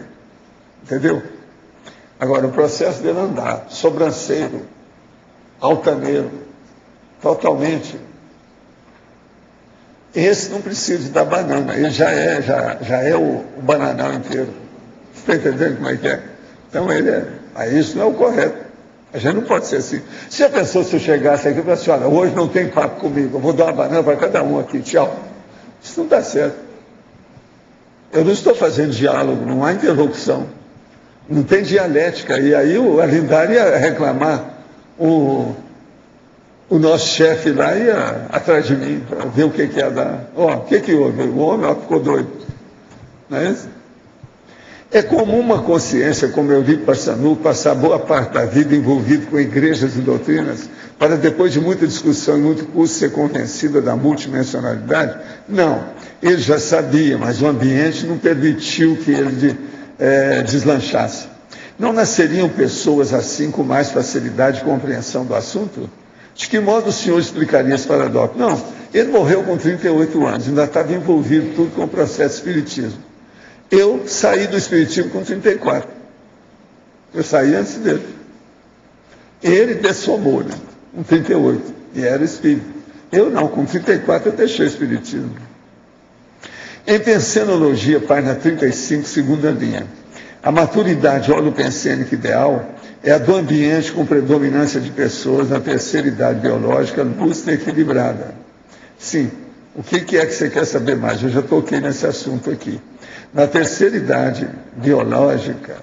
Entendeu? Agora, o processo dele andar, sobranceiro, altaneiro, totalmente. Esse não precisa dar banana, ele já é o bananal inteiro. Você está entendendo como é que é? Então ele é. Aí isso não é o correto. A gente não pode ser assim. Se a pessoa, se eu chegasse aqui e falasse, olha, hoje não tem papo comigo, eu vou dar uma banana para cada um aqui, tchau. Isso não dá certo. Eu não estou fazendo diálogo, não há interlocução. Não tem dialética. E aí o Arlindário ia reclamar, o nosso chefe lá ia atrás de mim para ver o que ia dar. O que houve? O homem ficou doido. Não é isso? É comum uma consciência, como eu digo para Sanu, passar boa parte da vida envolvido com igrejas e doutrinas, para depois de muita discussão e muito curso ser convencida da multidimensionalidade? Não, ele já sabia, mas o ambiente não permitiu que ele deslanchasse. Não nasceriam pessoas assim com mais facilidade de compreensão do assunto? De que modo o senhor explicaria esse paradoxo? Não, ele morreu com 38 anos, ainda estava envolvido tudo com o processo de espiritismo. Eu saí do espiritismo com 34. Eu saí antes dele. Ele dessomou, né? Com 38. E era espírito. Eu não, com 34 eu deixei o espiritismo. Em Pensenologia, página 35, segunda linha. A maturidade holopensênica ideal é a do ambiente com predominância de pessoas na terceira idade biológica, lúcida e equilibrada. Sim. O que é que você quer saber mais? Eu já toquei nesse assunto aqui. Na terceira idade biológica,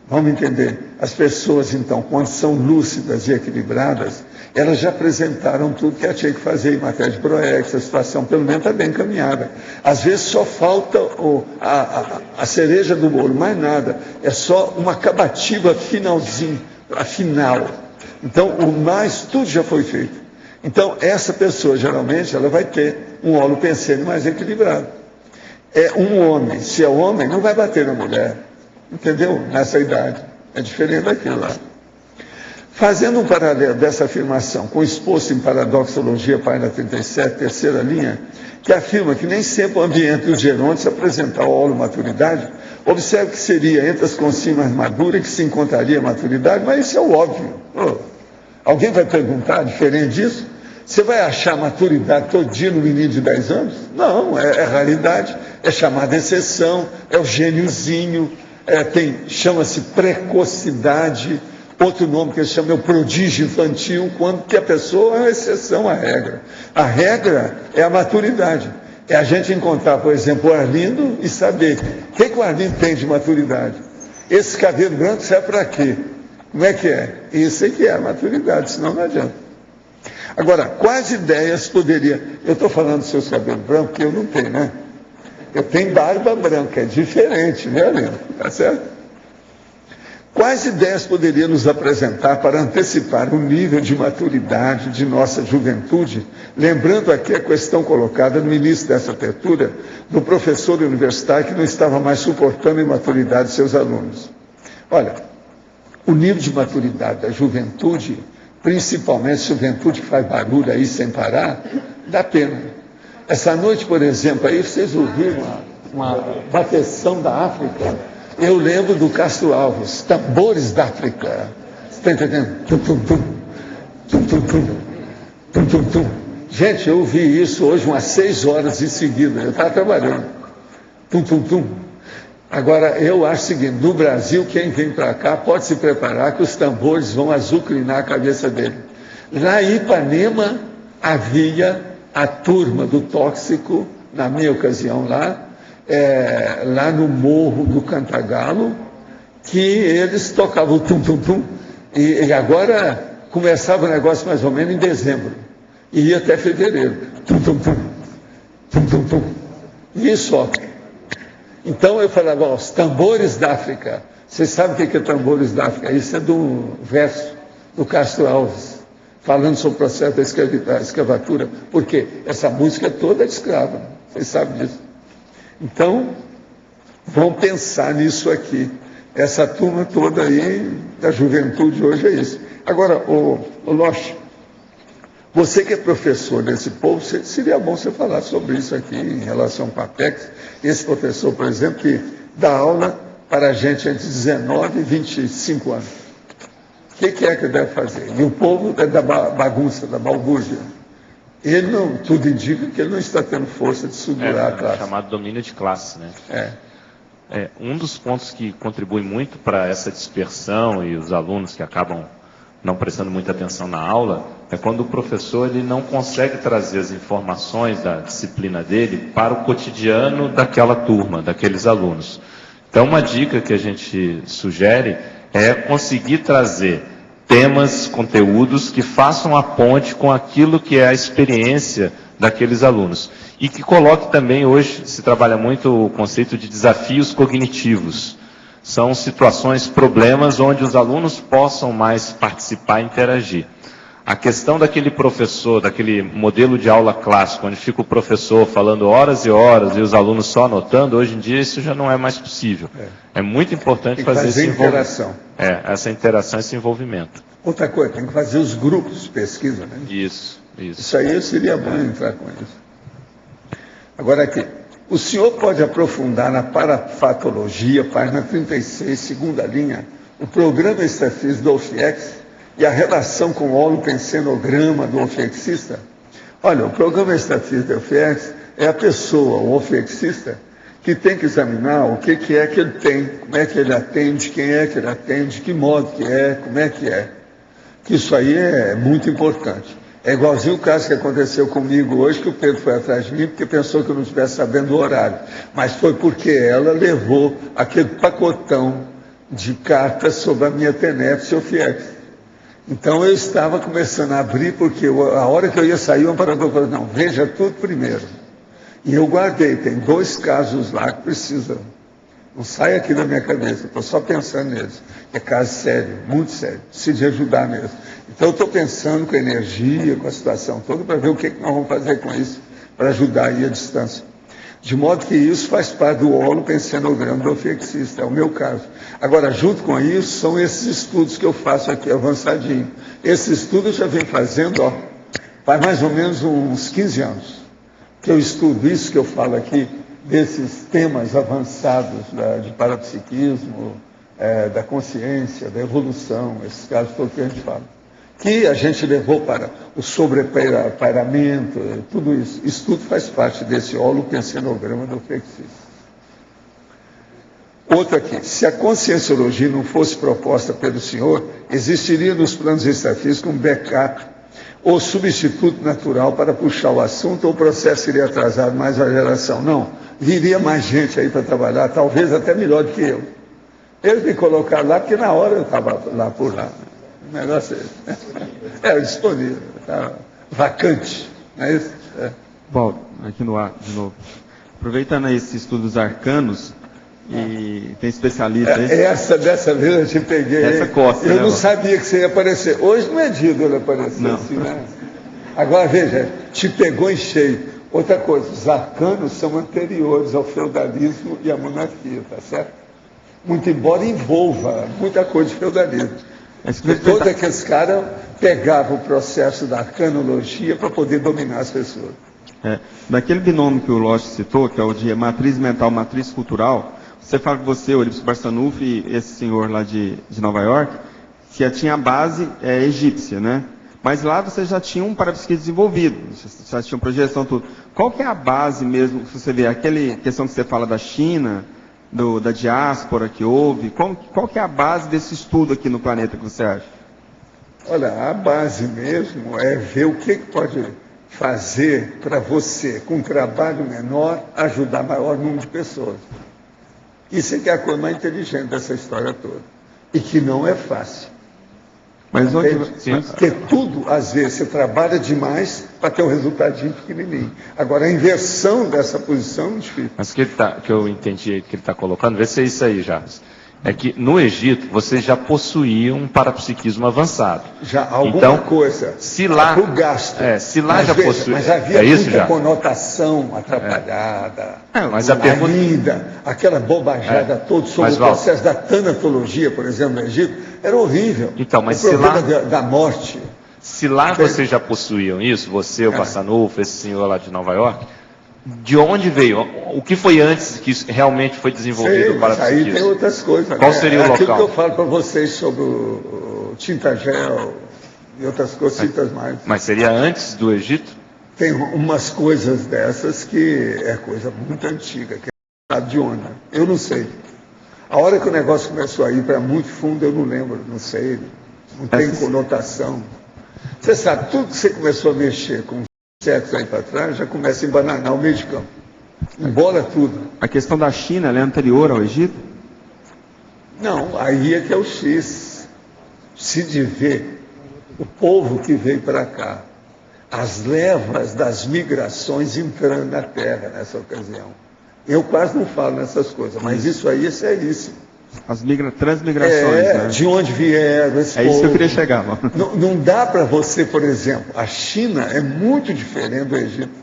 Vamos entender? As pessoas, então, quando são lúcidas e equilibradas, elas já apresentaram tudo que ela tinha que fazer em matéria de PROEX, a situação pelo menos está bem encaminhada. Às vezes só falta a cereja do bolo, mais nada. É só uma acabativa finalzinho, a final. Então, o mais, tudo já foi feito. Então, essa pessoa, geralmente, ela vai ter um holopensene mais equilibrado. É um homem, se é homem, não vai bater na mulher. Entendeu? Nessa idade. É diferente daquilo lá. Fazendo um paralelo dessa afirmação com o exposto em Paradoxologia, página 37, terceira linha, que afirma que nem sempre o ambiente dos gerontes apresentar a holomaturidade, observe que seria entre as consciências mais maduras que se encontraria a maturidade, mas isso é o óbvio. Alguém vai perguntar diferente disso? Você vai achar maturidade todo dia no menino de 10 anos? Não, é raridade, é chamada exceção, é o gêniozinho, chama-se precocidade, outro nome que eles chamam é o prodígio infantil, quando que a pessoa é uma exceção à regra. A regra é a maturidade. É a gente encontrar, por exemplo, o Arlindo e saber o que o Arlindo tem de maturidade. Esse cabelo branco serve para quê? Como é que é? Isso é que é a maturidade, senão não adianta. Agora, quais ideias poderia... Eu estou falando dos seus cabelos brancos, porque eu não tenho, né? Eu tenho barba branca, é diferente, né, Arlindo? Tá certo? Quais ideias poderia nos apresentar para antecipar o nível de maturidade de nossa juventude? Lembrando aqui a questão colocada no início dessa abertura do professor universitário que não estava mais suportando a imaturidade de seus alunos. Olha, o nível de maturidade da juventude, principalmente juventude que faz barulho aí sem parar, dá pena. Essa noite, por exemplo, aí vocês ouviram uma bateção da África. Eu lembro do Castro Alves, Tambores da África. Você está entendendo? Tum, tum, tum. Tum, tum, tum. Tum, tum, tum. Gente, eu ouvi isso hoje umas 6 horas em seguida. Eu estava trabalhando. Tum, tum, tum. Agora, eu acho o seguinte, no Brasil, quem vem para cá pode se preparar que os tambores vão azucrinar a cabeça dele. Lá em Ipanema havia a turma do Tóxico, na minha ocasião lá no Morro do Cantagalo, que eles tocavam tum-tum-tum, e agora começava o negócio mais ou menos em dezembro, e ia até fevereiro, tum-tum-tum, tum-tum-tum, e só. Então eu falava, os tambores da África. Vocês sabem o que é tambores da África? Isso é do verso do Castro Alves, falando sobre o processo da escravatura, porque essa música é toda de escrava, vocês sabem disso. Então, vamos pensar nisso aqui. Essa turma toda aí da juventude hoje é isso. Agora, o Loche, você que é professor desse povo, seria bom você falar sobre isso aqui em relação com a PEX. Esse professor, por exemplo, que dá aula para a gente entre 19 e 25 anos. O que é que deve fazer? E o povo é da bagunça, da balbúrdia. Ele não, tudo indica que ele não está tendo força de segurar a classe. É chamado domínio de classe, né? Um dos pontos que contribui muito para essa dispersão e os alunos que acabam não prestando muita atenção na aula, é quando o professor ele não consegue trazer as informações da disciplina dele para o cotidiano daquela turma, daqueles alunos. Então, uma dica que a gente sugere é conseguir trazer temas, conteúdos que façam a ponte com aquilo que é a experiência daqueles alunos. E que coloque também, hoje se trabalha muito o conceito de desafios cognitivos. São situações, problemas onde os alunos possam mais participar e interagir. A questão daquele professor, daquele modelo de aula clássico, onde fica o professor falando horas e horas e os alunos só anotando, hoje em dia isso já não é mais possível. É muito importante fazer essa interação. Essa interação, esse envolvimento. Outra coisa, tem que fazer os grupos de pesquisa, né? Isso. Isso aí seria bom entrar com isso. Agora aqui, o senhor pode aprofundar na parafatologia, página 36, segunda linha, o programa extrafísico do OFIEX e a relação com o holopensenograma do ofiexista? Olha, o programa extrafísico do OFIEX é a pessoa, o ofiexista, que tem que examinar o que é que ele tem, como é que ele atende, quem é que ele atende, de que modo que é, como é. Que isso aí é muito importante. É igualzinho o caso que aconteceu comigo hoje, que o Pedro foi atrás de mim porque pensou que eu não estivesse sabendo o horário. Mas foi porque ela levou aquele pacotão de cartas sobre a minha tenente, seu Fiex. Então eu estava começando a abrir, porque a hora que eu ia sair, o amparador falou, não, veja tudo primeiro. E eu guardei, tem 2 casos lá que precisam. Não sai aqui da minha cabeça, estou só pensando neles. É caso sério, muito sério, precisa de ajudar mesmo. Então eu estou pensando com a energia, com a situação toda, para ver o que nós vamos fazer com isso, para ajudar aí a distância. De modo que isso faz parte do holopensenograma do ofexista, é o meu caso. Agora, junto com isso, são esses estudos que eu faço aqui, avançadinho. Esse estudo eu já venho fazendo, faz mais ou menos uns 15 anos, que eu estudo isso que eu falo aqui, desses temas avançados de parapsiquismo, da consciência, da evolução, esses casos todos que a gente fala. Que a gente levou para o sobrepairamento, tudo isso. Isso tudo faz parte desse holopensenograma do ofexista. Outra aqui, se a conscienciologia não fosse proposta pelo senhor, existiria nos planos extrafísicos um backup ou substituto natural para puxar o assunto, ou o processo seria atrasado mais a geração? Não, viria mais gente aí para trabalhar, talvez até melhor do que eu. Eles me colocaram lá, porque na hora eu estava lá por lá. O negócio era disponível, estava vacante, não é isso? Bom, aqui no ar, de novo. Aproveitando esse estudo dos arcanos, e tem especialista aí. Dessa vez eu te peguei. Essa costa, eu né, não sabia que você ia aparecer. Hoje não é dia dele aparecer não. Assim, né? Agora veja, te pegou em cheio. Outra coisa, os arcanos são anteriores ao feudalismo e à monarquia, tá certo? Muito embora envolva muita coisa de feudalismo. Todos aqueles caras pegavam o processo da arcanologia para poder dominar as pessoas. Daquele binômio que o Loche citou, que é o de matriz mental, matriz cultural, você fala que você, o Eurípides Barçanufo e esse senhor lá de Nova York, que tinha a base egípcia, né? Mas lá você já tinha um parapsiquismo desenvolvido, já tinha projeção, tudo. Qual que é a base mesmo, se você vê, aquela questão que você fala da China, da diáspora que houve, qual que é a base desse estudo aqui no planeta que você acha? Olha, a base mesmo é ver o que pode fazer para você, com um trabalho menor, ajudar maior número de pessoas. Isso é que é a coisa mais inteligente dessa história toda. E que não é fácil. Mas onde... Porque tudo, às vezes, você trabalha demais para ter um resultadinho pequenininho. Agora, a inversão dessa posição é difícil. Mas que eu entendi que ele está colocando, vê se é isso aí, Jarbas. É que no Egito vocês já possuíam um parapsiquismo avançado. Já alguma então, coisa. Se lá, o gasto. Se lá já possuía. Mas havia muita conotação atrapalhada. Mas a pergunta... Ainda, aquela bobajada toda sobre o processo da tanatologia, por exemplo, no Egito, era horrível. Então, mas o problema da morte. Se lá vocês já possuíam isso, você, o Barçanufo, esse senhor lá de Nova York, de onde veio? O que foi antes que isso realmente foi desenvolvido para a aí tem outras coisas. Qual seria o local? Aquilo que eu falo para vocês sobre o Tintagel e outras cositas mais. Mas seria antes do Egito? Tem umas coisas dessas que é coisa muito antiga, que é de onde? Eu não sei. A hora que o negócio começou a ir para muito fundo, eu não lembro, não sei. Não tem conotação. Você sabe, tudo que você começou a mexer com sexo aí para trás, já começa a embananar o meio de campo. Embola tudo. A questão da China, ela é anterior ao Egito? Não, aí é que é o X. Se de ver o povo que veio para cá, as levas das migrações entrando na Terra nessa ocasião. Eu quase não falo nessas coisas, mas isso aí é seríssimo. As transmigrações, né? De onde vieram esse povo. Isso que eu queria chegar. Não dá para você, por exemplo, a China é muito diferente do Egito.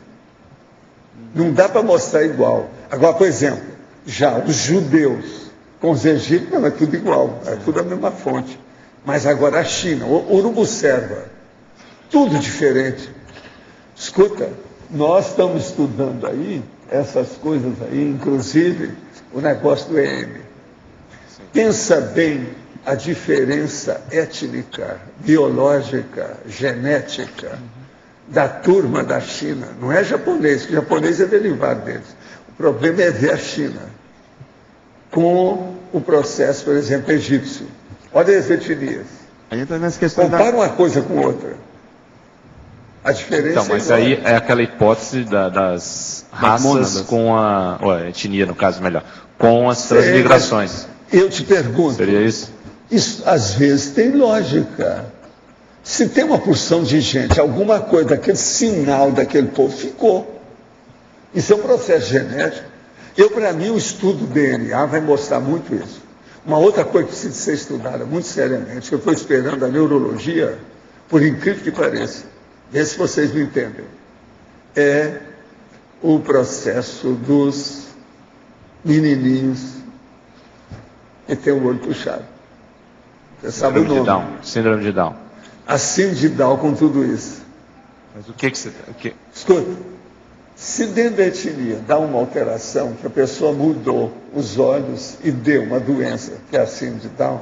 Não dá para mostrar igual. Agora, por exemplo, já os judeus com os egípcios, não, é tudo igual, é tudo a mesma fonte. Mas agora a China, o urubu-serva, tudo diferente. Escuta, nós estamos estudando aí essas coisas aí, inclusive o negócio do EM. Pensa bem a diferença étnica, biológica, genética da turma da China. Não é japonês, porque japonês é derivado deles. O problema é ver a China com o processo, por exemplo, egípcio. Olha as etnias. Compara uma coisa com outra. A diferença então, mas aí é aquela hipótese das raças com a etnia, no caso, melhor, com as transmigrações. Eu te pergunto. Seria isso? Isso às vezes tem lógica. Se tem uma porção de gente, alguma coisa daquele sinal daquele povo ficou. Isso é um processo genético. Para mim, o estudo do DNA vai mostrar muito isso. Uma outra coisa que precisa ser estudada muito seriamente, que eu estou esperando a neurologia, por incrível que pareça, vê se vocês me entendem, é o processo dos menininhos que tem o olho puxado. Você sabe o nome? Síndrome de Down. A síndrome de Down com tudo isso. Mas o que você... Escuta, se dentro da etnia dá uma alteração, que a pessoa mudou os olhos e deu uma doença, que é a síndrome de Down,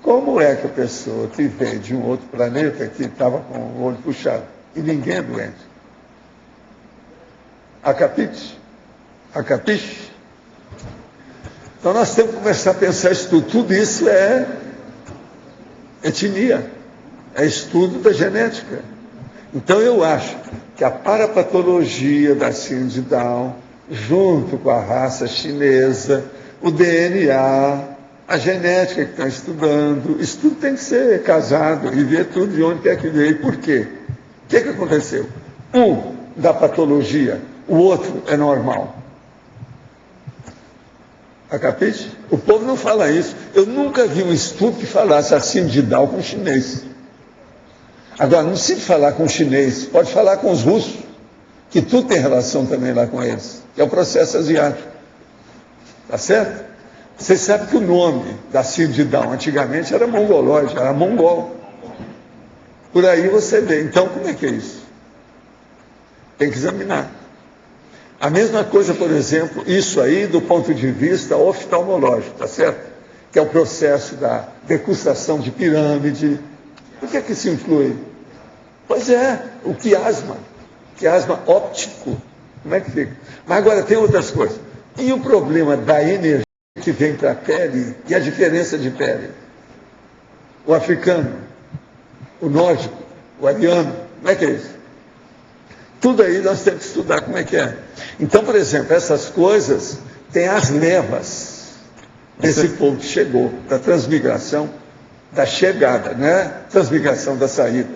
como é que a pessoa que veio de um outro planeta, que estava com o olho puxado, e ninguém é doente? Acapite? Acapiche? Então nós temos que começar a pensar isso tudo. Tudo isso é etnia, é estudo da genética. Então eu acho que a parapatologia da síndrome de Down, junto com a raça chinesa, o DNA, a genética que estão estudando, isso tudo tem que ser casado e ver tudo de onde quer que veio. Por quê? O que aconteceu? Um dá patologia, o outro é normal. Acapite? O povo não fala isso. Eu nunca vi um estudo que falasse assim de Down com chinês. Agora, não se falar com chinês, pode falar com os russos, que tudo tem relação também lá com eles, que é o processo asiático. Tá certo? Vocês sabem que o nome da síndrome de Down antigamente era mongolóide, era mongol. Por aí você vê. Então, como é que é isso? Tem que examinar. A mesma coisa, por exemplo, isso aí do ponto de vista oftalmológico, tá certo? Que é o processo da degustação de pirâmide. Por que que isso influi? Pois é, o quiasma óptico. Como é que fica? Mas agora tem outras coisas. E o problema da energia que vem para a pele e a diferença de pele? O africano, o nórdico, o ariano, como é que é isso? Tudo aí nós temos que estudar como é que é. Então, por exemplo, essas coisas têm as levas desse povo que chegou, da transmigração, da chegada, né? Transmigração da saída,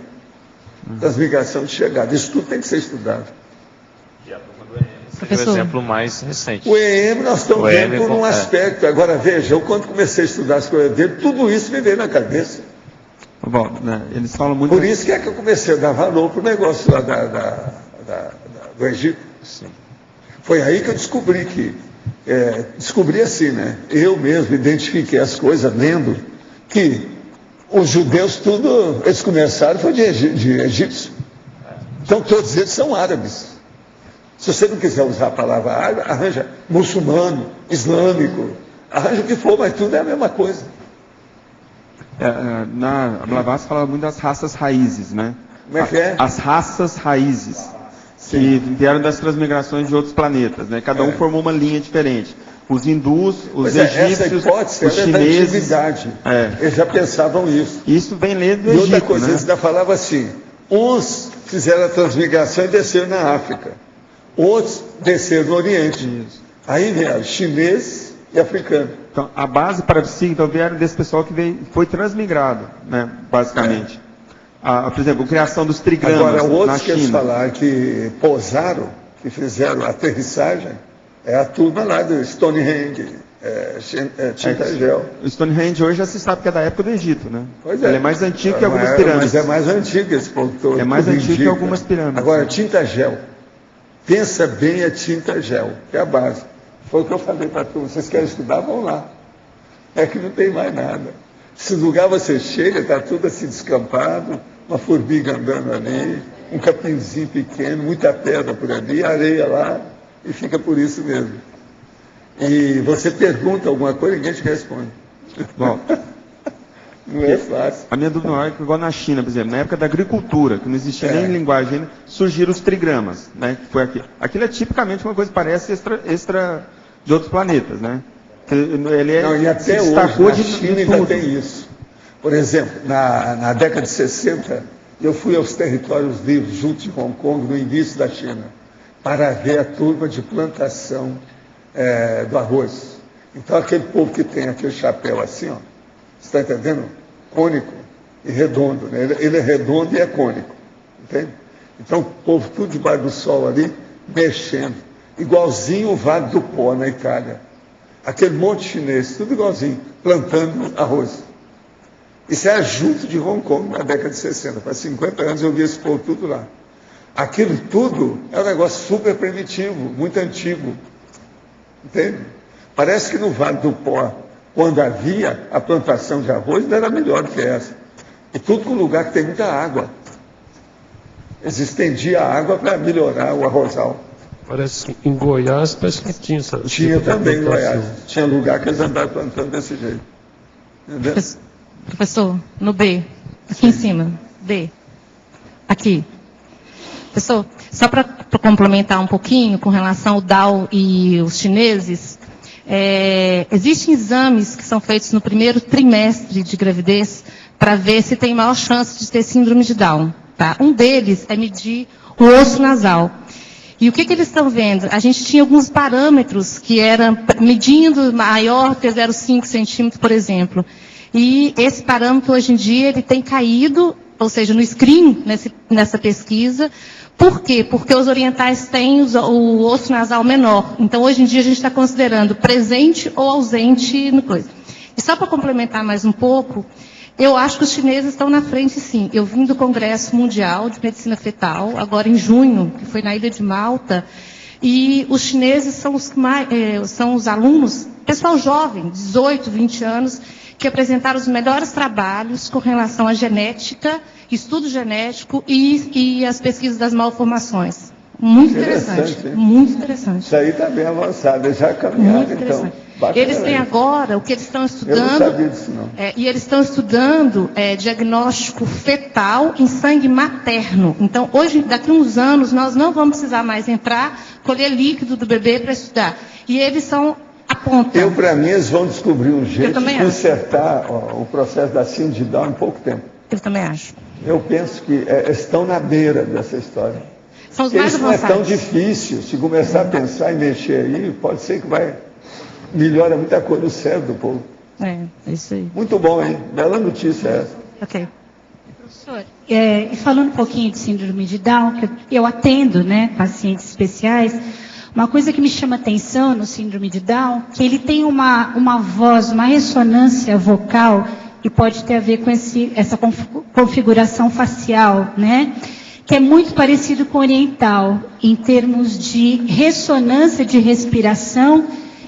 transmigração de chegada. Isso tudo tem que ser estudado. Esse é o exemplo mais recente. O EM nós estamos vendo por um aspecto. Agora, veja, eu quando comecei a estudar as coisas dele, tudo isso me veio na cabeça. Bom, né, eles falam muito... Por isso que é que eu comecei a dar valor para o negócio lá do Egito. Sim. Foi aí que eu descobri descobri assim, né? Eu mesmo identifiquei as coisas lendo que os judeus eles começaram foi de egípcio. Então todos eles são árabes. Se você não quiser usar a palavra árabe, arranja muçulmano, islâmico, arranja o que for, mas tudo é a mesma coisa. A Blavatsky fala muito das raças raízes, né? Como é que é? As raças raízes, que vieram das transmigrações de outros planetas, né? Cada um formou uma linha diferente. Os hindus, os egípcios, os chineses. Eles já pensavam isso. Isso vem lendo do Egito. E outra coisa, né? eles ainda falavam assim: uns fizeram a transmigração e desceram na África, outros desceram no Oriente. Isso. Aí vieram chinês e africano. Então, a base para o então, vieram desse pessoal que foi transmigrado, né, basicamente. Por exemplo, a criação dos trigramas na China. Agora, outros que eles falaram que pousaram, que fizeram a aterrissagem, é a turma lá do Stonehenge, Tintagel. O Stonehenge hoje já se sabe que é da época do Egito, né? Pois é. Ele é mais antigo que algumas pirâmides. Mas é mais antigo esse ponto todo. É mais antigo que algumas pirâmides. Agora, Tintagel. Pensa bem a Tintagel, que é a base. Foi o que eu falei para todos. Vocês querem estudar? Vão lá. É que não tem mais nada. Esse lugar você chega, está tudo assim descampado, uma formiga andando ali, um capinzinho pequeno, muita pedra por ali, areia lá, e fica por isso mesmo. E você pergunta alguma coisa, ninguém te responde. Bom, não é fácil. A minha dúvida é que, igual na China, por exemplo, na época da agricultura, que não existia nem linguagem ainda, surgiram os trigramas, né? Que foi aquilo. Aquilo é tipicamente uma coisa que parece extra de outros planetas, né? E até hoje, na China ainda tem isso. Por exemplo, na década de 60, eu fui aos territórios livres, junto de Hong Kong, no início da China, para ver a turma de plantação do arroz. Então, aquele povo que tem aquele chapéu assim, ó, você está entendendo? Cônico e redondo, né? Ele é redondo e é cônico, entende? Então, o povo tudo debaixo do sol ali, mexendo, igualzinho o Vale do Pó na Itália. Aquele monte chinês, tudo igualzinho, plantando arroz. Isso é junto de Hong Kong na década de 60. Faz 50 anos eu vi esse povo tudo lá. Aquilo tudo é um negócio super primitivo, muito antigo. Entende? Parece que no Vale do Pó, quando havia a plantação de arroz, não era melhor do que essa. E tudo com lugar que tem muita água. Eles estendiam a água para melhorar o arrozal. Parece que em Goiás parece que tinha essa. Tinha também em Goiás. Tinha lugar que eles andavam plantando desse jeito. Entendeu? Professor, no B, aqui em cima, B, aqui. Professor, só para complementar um pouquinho com relação ao Down e os chineses, existem exames que são feitos no primeiro trimestre de gravidez para ver se tem maior chance de ter síndrome de Down. Tá? Um deles é medir o osso nasal. E o que eles estão vendo? A gente tinha alguns parâmetros que eram medindo maior que 0,5 centímetros, por exemplo. E esse parâmetro, hoje em dia, ele tem caído, ou seja, no screen, nessa pesquisa. Por quê? Porque os orientais têm o osso nasal menor. Então, hoje em dia, a gente está considerando presente ou ausente no coisa. E só para complementar mais um pouco, eu acho que os chineses estão na frente, sim. Eu vim do Congresso Mundial de Medicina Fetal, agora em junho, que foi na Ilha de Malta, e os chineses são os alunos, pessoal jovem, 18, 20 anos, que apresentaram os melhores trabalhos com relação à genética, estudo genético e as pesquisas das malformações. Muito interessante, muito interessante. Isso aí está bem avançado, já caminhado, então. Eles têm agora, o que eles estão estudando... Eu não sabia disso, não. E eles estão estudando diagnóstico fetal em sangue materno. Então, hoje, daqui a uns anos, nós não vamos precisar mais entrar, colher líquido do bebê para estudar. E eles são... Para mim, eles vão descobrir um jeito de consertar o processo da síndrome de Down em pouco tempo. Eu também acho. Eu penso que estão na beira dessa história. São os mais avançados. Isso não é tão difícil. Se começar a pensar e mexer aí, pode ser que melhora muita coisa no cérebro do povo. É isso aí. Muito bom, hein? Bela notícia essa. Ok. Professor, falando um pouquinho de síndrome de Down, que eu atendo, né, pacientes especiais. Uma coisa que me chama atenção no síndrome de Down, que ele tem uma voz, uma ressonância vocal, que pode ter a ver com essa configuração facial, né? Que é muito parecido com o oriental, em termos de ressonância de respiração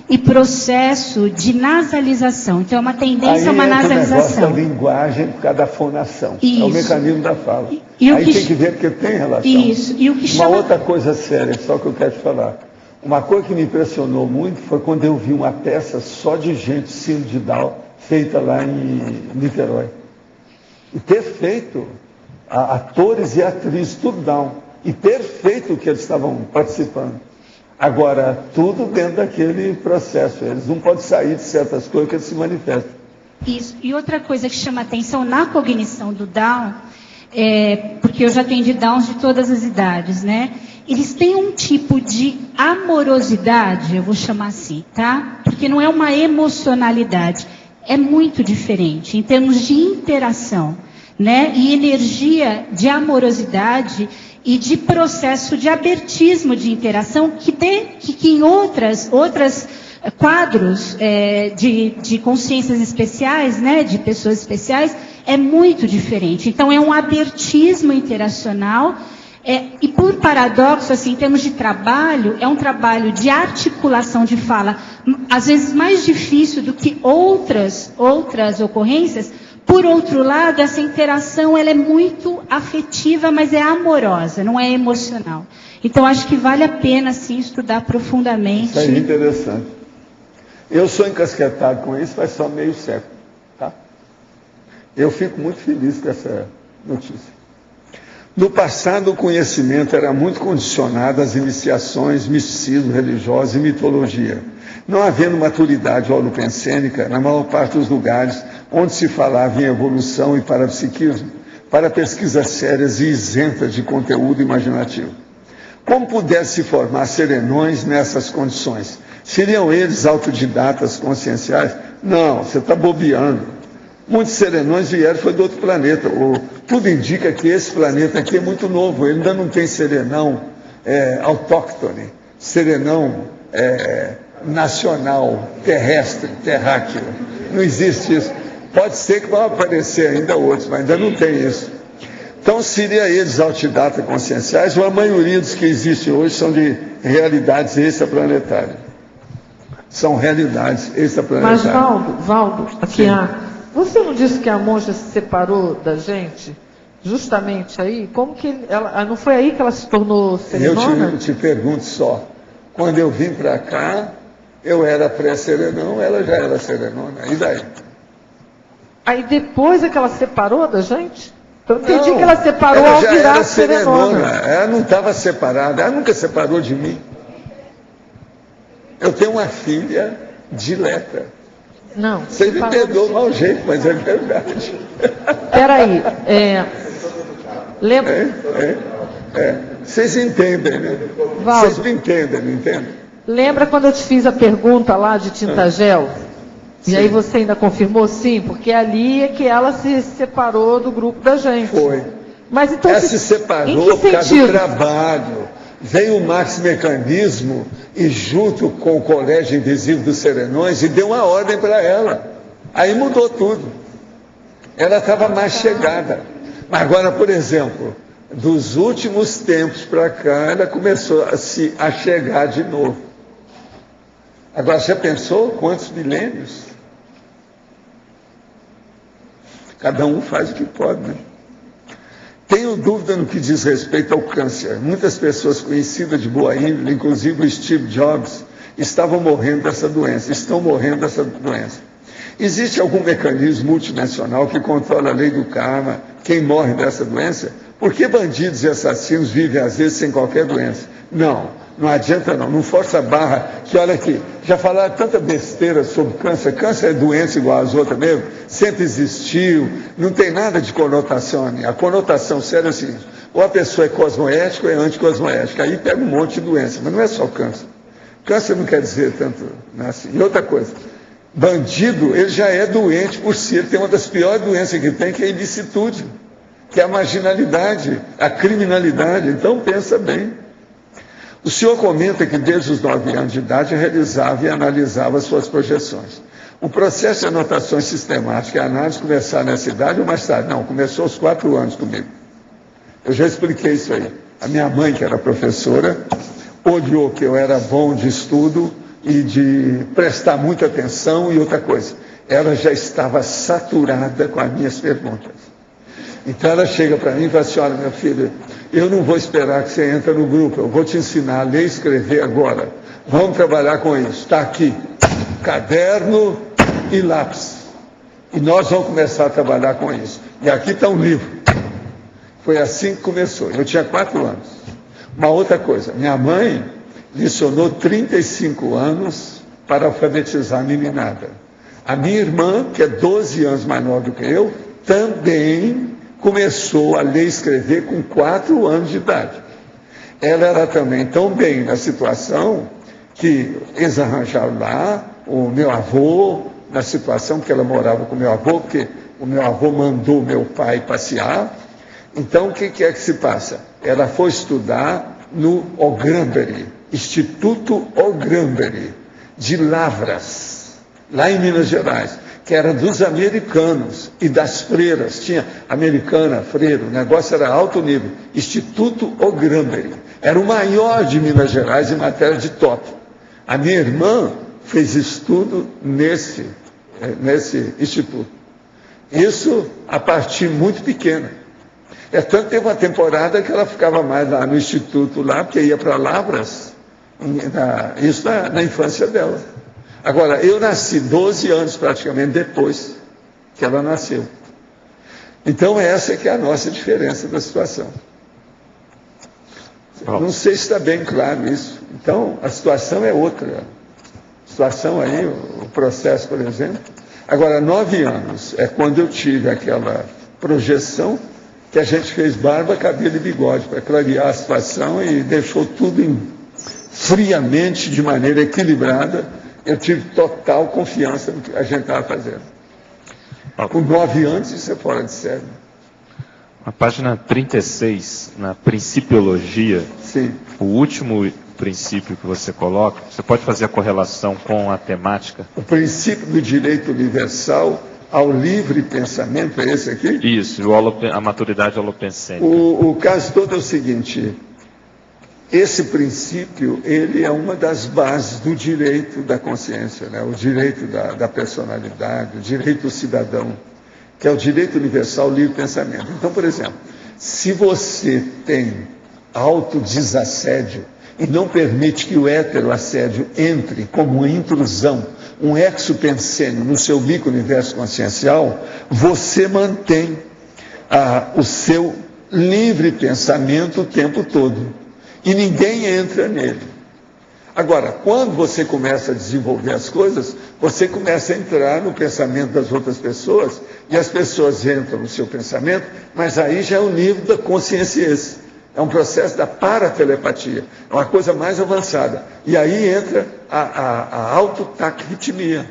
e processo de nasalização. Então, é uma tendência a uma nasalização. Da linguagem por causa da fonação. Isso. É o mecanismo da fala. Aí tem que ver porque tem relação. Isso. E o que uma outra coisa séria, só que eu quero te falar. Uma coisa que me impressionou muito foi quando eu vi uma peça só de gente síndrome de Down, feita lá em Niterói. E perfeito. Atores e atrizes, tudo Down. E perfeito o que eles estavam participando. Agora, tudo dentro daquele processo. Eles não podem sair de certas coisas que eles se manifestam. Isso. E outra coisa que chama atenção na cognição do Down, porque eu já atendi Downs de todas as idades, né? Eles têm um tipo de amorosidade, eu vou chamar assim, tá? Porque não é uma emocionalidade. É muito diferente em termos de interação, né? E energia de amorosidade e de processo de abertismo de interação que em outras quadros de consciências especiais, né? De pessoas especiais, é muito diferente. Então, é um abertismo interacional. E por paradoxo, assim, em termos de trabalho, é um trabalho de articulação de fala, às vezes mais difícil do que outras ocorrências. Por outro lado, essa interação ela é muito afetiva, mas é amorosa, não é emocional. Então, acho que vale a pena, sim, estudar profundamente. Isso é interessante. Eu sou encasquetado com isso faz só meio século. Tá? Eu fico muito feliz com essa notícia. No passado, o conhecimento era muito condicionado às iniciações, misticismo religioso e mitologia. Não havendo maturidade holopensênica, na maior parte dos lugares onde se falava em evolução e parapsiquismo, para pesquisas sérias e isentas de conteúdo imaginativo. Como pudesse se formar serenões nessas condições? Seriam eles autodidatas conscienciais? Não, você está bobeando. Muitos serenões vieram, foi do outro planeta. Tudo indica que esse planeta aqui é muito novo, ele ainda não tem serenão autóctone, serenão nacional, terrestre, terráqueo. Não existe isso. Pode ser que vão aparecer ainda outros, mas ainda não tem isso. Então, seria eles autodidatas conscienciais, ou a maioria dos que existem hoje são de realidades extraplanetárias. São realidades extraplanetárias. Mas, Valdo, aqui você não disse que a monja se separou da gente? Justamente aí? Como que ela, não foi aí que ela se tornou serenona? Eu te pergunto só. Quando eu vim para cá, eu era pré-serenão, ela já era serenona. E daí? Aí depois é que ela separou da gente? Eu entendi que ela separou ao virar serenona. Ela não estava separada, ela nunca separou de mim. Eu tenho uma filha dileta. Não. Você me perdoa o mau jeito, mas é verdade. Peraí, lembra? Vocês entendem, né? Valdo, vocês me entendem, não entendem? Lembra quando eu te fiz a pergunta lá de tinta gel? Sim. E aí você ainda confirmou sim, porque ali é que ela se separou do grupo da gente. Foi. Mas então ela se separou por causa do trabalho. Veio o Max Mecanismo e junto com o Colégio Invisível dos Serenões e deu uma ordem para ela. Aí mudou tudo. Ela estava mais chegada. Mas agora, por exemplo, dos últimos tempos para cá, ela começou a se achegar de novo. Agora, você pensou quantos milênios? Cada um faz o que pode, né? Tenho dúvida no que diz respeito ao câncer. Muitas pessoas conhecidas de boa índole, inclusive o Steve Jobs, estavam morrendo dessa doença, estão morrendo dessa doença. Existe algum mecanismo multinacional que controla a lei do karma, quem morre dessa doença? Por que bandidos e assassinos vivem às vezes sem qualquer doença? Não adianta não força a barra, que olha aqui, já falaram tanta besteira sobre câncer, câncer é doença igual às outras mesmo, sempre existiu, não tem nada de conotação, a conotação séria é o seguinte, ou a pessoa é cosmoética ou é anticosmoética, aí pega um monte de doença, mas não é só câncer. Câncer não quer dizer tanto, né, assim. E outra coisa, bandido, ele já é doente por si, ele tem uma das piores doenças que tem, que é a ilicitude, que é a marginalidade, a criminalidade, então pensa bem. O senhor comenta que desde os 9 anos de idade realizava e analisava suas projeções. O processo de anotações sistemáticas e análise começaram nessa idade ou mais tarde? Não, começou aos 4 anos comigo. Eu já expliquei isso aí. A minha mãe, que era professora, olhou que eu era bom de estudo e de prestar muita atenção e outra coisa. Ela já estava saturada com as minhas perguntas. Então ela chega para mim e fala assim, olha, minha filha, eu não vou esperar que você entre no grupo, eu vou te ensinar a ler e escrever agora. Vamos trabalhar com isso. Está aqui, caderno e lápis. E nós vamos começar a trabalhar com isso. E aqui está um livro. Foi assim que começou. Eu tinha 4 anos. Uma outra coisa, minha mãe licionou 35 anos para alfabetizar a meninada. A minha irmã, que é 12 anos mais nova do que eu, também começou a ler e escrever com 4 anos de idade. Ela era também tão bem na situação que eles arranjaram lá o meu avô, na situação que ela morava com o meu avô, porque o meu avô mandou meu pai passear. Então, o que é que se passa? Ela foi estudar no Ogranbury, Instituto Ogranbury, de Lavras, lá em Minas Gerais, que era dos americanos e das freiras, tinha americana, freira, o negócio era alto nível, Instituto Ogranbury, era o maior de Minas Gerais em matéria de top. A minha irmã fez estudo nesse instituto. Isso a partir muito pequena. Tanto que teve uma temporada que ela ficava mais lá no instituto, lá, porque ia para Lavras, isso na infância dela. Agora, eu nasci 12 anos praticamente depois que ela nasceu. Então, essa que é a nossa diferença da situação. Não sei se está bem claro isso. Então, a situação é outra. A situação aí, o processo, por exemplo. Agora, 9 anos é quando eu tive aquela projeção que a gente fez barba, cabelo e bigode para clarear a situação e deixou tudo friamente, de maneira equilibrada, eu tive total confiança no que a gente estava fazendo. Com 9 anos, isso é fora de série. Na página 36, na Principiologia, sim, o último princípio que você coloca, você pode fazer a correlação com a temática? O princípio do direito universal ao livre pensamento, é esse aqui? Isso, a maturidade holopensênica. O caso todo é o seguinte: esse princípio, ele é uma das bases do direito da consciência, né? O direito da personalidade, o direito do cidadão, que é o direito universal ao livre pensamento. Então, por exemplo, se você tem autodesassédio e não permite que o heteroassédio entre como uma intrusão, um exopensênio no seu micro-universo consciencial, você mantém o seu livre pensamento o tempo todo. E ninguém entra nele. Agora, quando você começa a desenvolver as coisas, você começa a entrar no pensamento das outras pessoas, e as pessoas entram no seu pensamento, mas aí já é o nível da consciência. É um processo da paratelepatia, é uma coisa mais avançada. E aí entra a autotaquiritmia.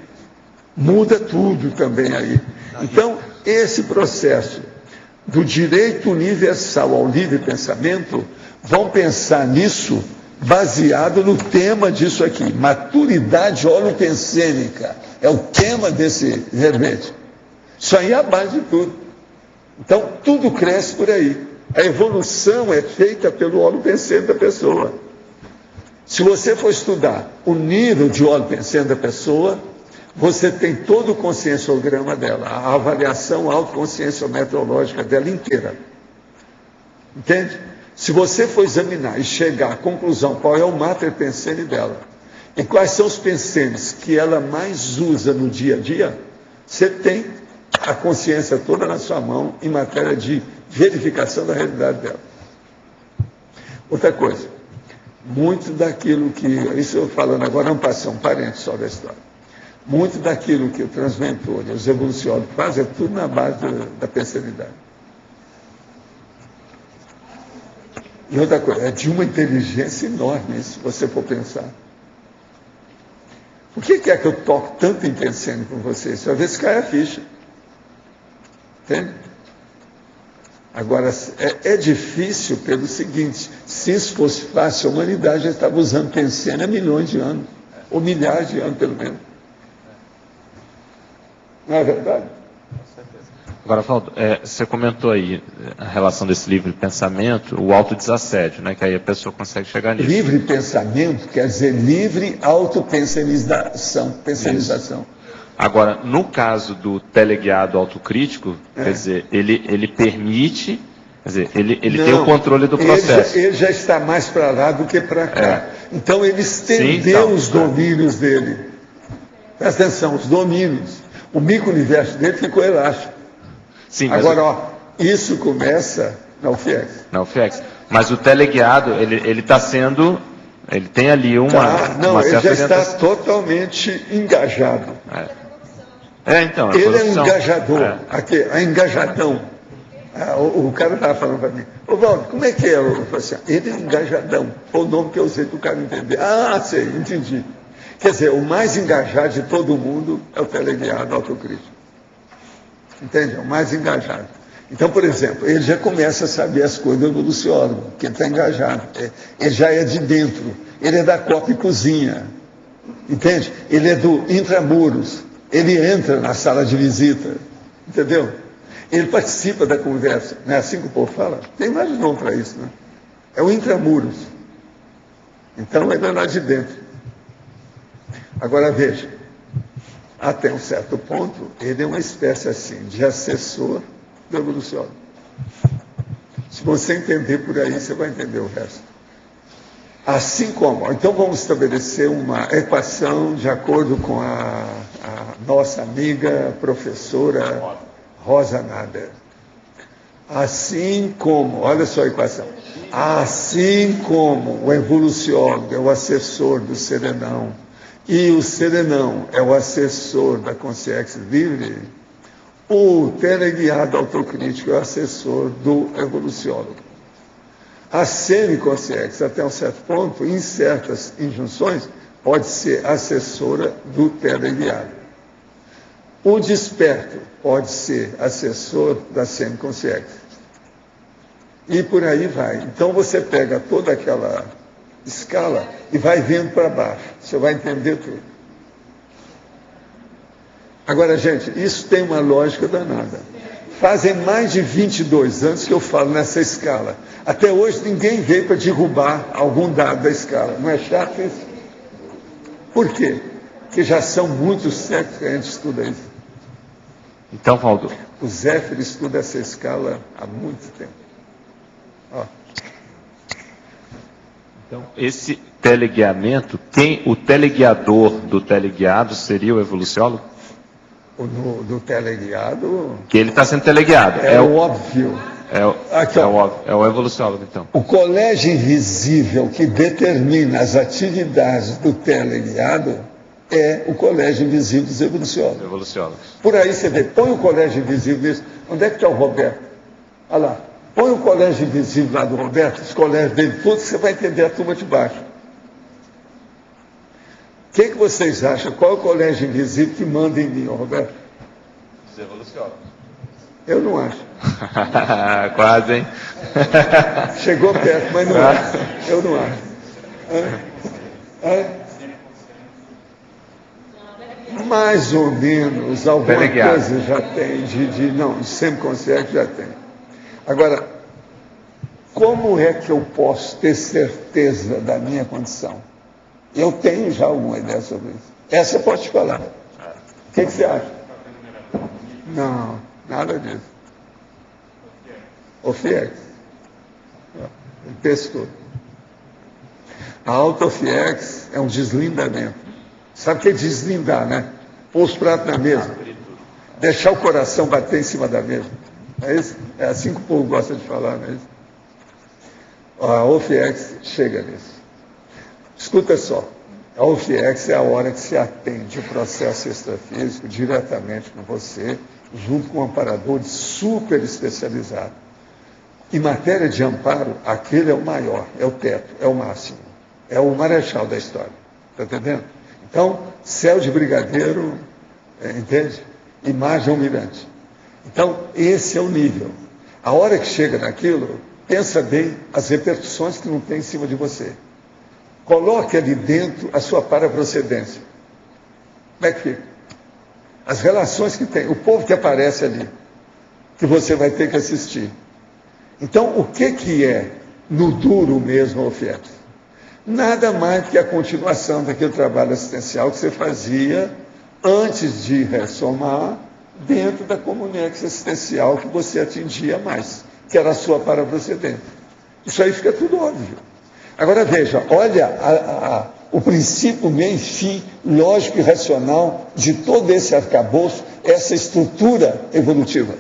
Muda tudo também aí. Então, esse processo do direito universal ao livre pensamento, vão pensar nisso baseado no tema disso aqui, maturidade holopensênica. É o tema desse verbete. Isso aí é a base de tudo. Então, tudo cresce por aí. A evolução é feita pelo holopensênico da pessoa. Se você for estudar o nível de holopensênico da pessoa, você tem todo o conscienciograma dela, a avaliação autoconscienciometrológica dela inteira. Entende? Se você for examinar e chegar à conclusão qual é o mater pensene dela, e quais são os pensenes que ela mais usa no dia a dia, você tem a consciência toda na sua mão em matéria de verificação da realidade dela. Outra coisa, muito daquilo que, isso eu falando agora, não passei um parente só da história, muito daquilo que o transmentor e os evoluciólogos fazem é tudo na base da pensenidade. E outra coisa, é de uma inteligência enorme, se você for pensar. Por que é que eu toco tanto em pensene com vocês? Só ver se cai a ficha. Entende? Agora, é difícil pelo seguinte: se isso fosse fácil, a humanidade já estava usando pensene há milhões de anos, ou milhares de anos, pelo menos. Não é verdade? Agora, Valdo, você comentou aí a relação desse livre pensamento, o autodesassédio, né? Que aí a pessoa consegue chegar nisso. Livre pensamento quer dizer livre autopensenização. Agora, no caso do teleguiado autocrítico, quer dizer, ele permite, quer dizer, ele tem o controle do processo. Ele já está mais para lá do que para cá. Então, ele estendeu os domínios dele. Presta atenção, os domínios. O micro-universo dele ficou elástico. Sim, agora, isso começa na UFIEX. Na UFIEX. Mas o teleguiado, ele está sendo, ele tem ali uma ele já está totalmente engajado. Então. Ele é engajador, engajadão. O cara estava falando para mim, ô Valdo, como é que é? Eu falei assim, ele é engajadão. Foi o nome que eu usei para o cara entender. Sei, entendi. Quer dizer, o mais engajado de todo mundo é o teleguiado autocrítico. Entende? É o mais engajado. Então, por exemplo, ele já começa a saber as coisas do evoluciólogo, que ele está engajado. Ele já é de dentro. Ele é da copa e cozinha. Entende? Ele é do intramuros. Ele entra na sala de visita. Entendeu? Ele participa da conversa. Não é assim que o povo fala? Tem mais nome para isso, né? É o intramuros. Então, ele é lá de dentro. Agora, veja. Até um certo ponto, ele é uma espécie assim, de assessor do evoluciólogo. Se você entender por aí, você vai entender o resto. Assim como, então vamos estabelecer uma equação de acordo com a nossa amiga professora Rosa Nader. Assim como, olha só a equação, assim como o evoluciólogo é o assessor do serenão, e o serenão é o assessor da consciência livre, o teleguiado autocrítico é o assessor do evoluciólogo. A semiconsciência, até um certo ponto, em certas injunções, pode ser assessora do teleguiado. O desperto pode ser assessor da semiconsciência. E por aí vai. Então você pega toda aquela escala e vai vendo para baixo. Você vai entender tudo. Agora, gente, isso tem uma lógica danada. Fazem mais de 22 anos que eu falo nessa escala. Até hoje ninguém veio para derrubar algum dado da escala. Não é chato isso? Por quê? Porque já são muitos séculos que a gente estuda isso. Então, Valdo. O Zéfiro estuda essa escala há muito tempo. Ó. Então, esse teleguiamento, o teleguiador do teleguiado seria o evoluciólogo? Do teleguiado... Que ele está sendo teleguiado. É o óbvio. É o evoluciólogo, então. O colégio invisível que determina as atividades do teleguiado é o colégio invisível dos evoluciólogos. Por aí você vê, põe o colégio invisível, onde é que está o Roberto? Olha lá, põe o colégio invisível lá do Roberto, os colégios dele, tudo, você vai entender a turma de baixo. O que vocês acham? Qual é o colégio invisível que manda em mim, Roberto? Os evoluciólogos. Eu não acho. Quase, hein? Chegou perto, mas não acho. Eu não acho. Mais ou menos, alguma coisa já tem, não, sempre consciente já tem. Agora, como é que eu posso ter certeza da minha condição? Eu tenho já alguma ideia sobre isso. Essa eu posso te falar. O que você acha? Não, nada disso. O FIEX. Ele pescou. A auto-FIEX é um deslindamento. Sabe o que é deslindar, né? Pôr os pratos na mesa. Deixar o coração bater em cima da mesa. É isso? É assim que o povo gosta de falar, não é isso? A OFIEX chega nisso. Escuta só. A OFIEX é a hora que se atende o processo extrafísico diretamente com você, junto com um amparador super especializado. Em matéria de amparo, aquele é o maior, é o teto, é o máximo. É o marechal da história. Está entendendo? Então, céu de brigadeiro, entende? Imagem almirante. Então, esse é o nível. A hora que chega naquilo, pensa bem as repercussões que não tem em cima de você. Coloque ali dentro a sua paraprocedência. Como é que fica? As relações que tem, o povo que aparece ali, que você vai ter que assistir. Então, o que é no duro mesmo, OFIEX? Nada mais que a continuação daquele trabalho assistencial que você fazia antes de ressomar dentro da comunidade assistencial que você atingia mais, que era a sua paraprocedência. Isso aí fica tudo óbvio. Agora veja, olha o princípio, meio e fim, lógico e racional de todo esse arcabouço, essa estrutura evolutiva.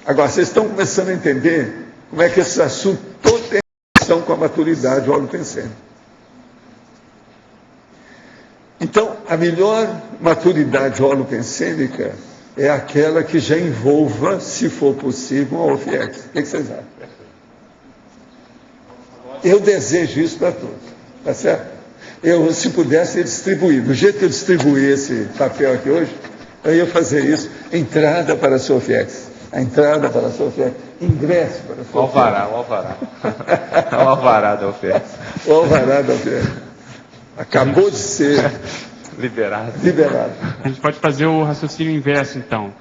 Agora, vocês estão começando a entender como é que esse assunto todo tem relação com a maturidade holopensênica. Então, a melhor maturidade holopensênica é aquela que já envolva, se for possível, uma OFIEX. O que vocês acham? Eu desejo isso para todos, tá certo? Eu, se pudesse, distribuir. Do jeito que eu distribuí esse papel aqui hoje, eu ia fazer isso. Entrada para a SOFIEX. A entrada para a SOFIEX. Ingresso para a SOFIEX. O alvará. O alvará da OFIEX. O alvará da OFIEX. Acabou de ser liberado. A gente pode fazer o raciocínio inverso, então.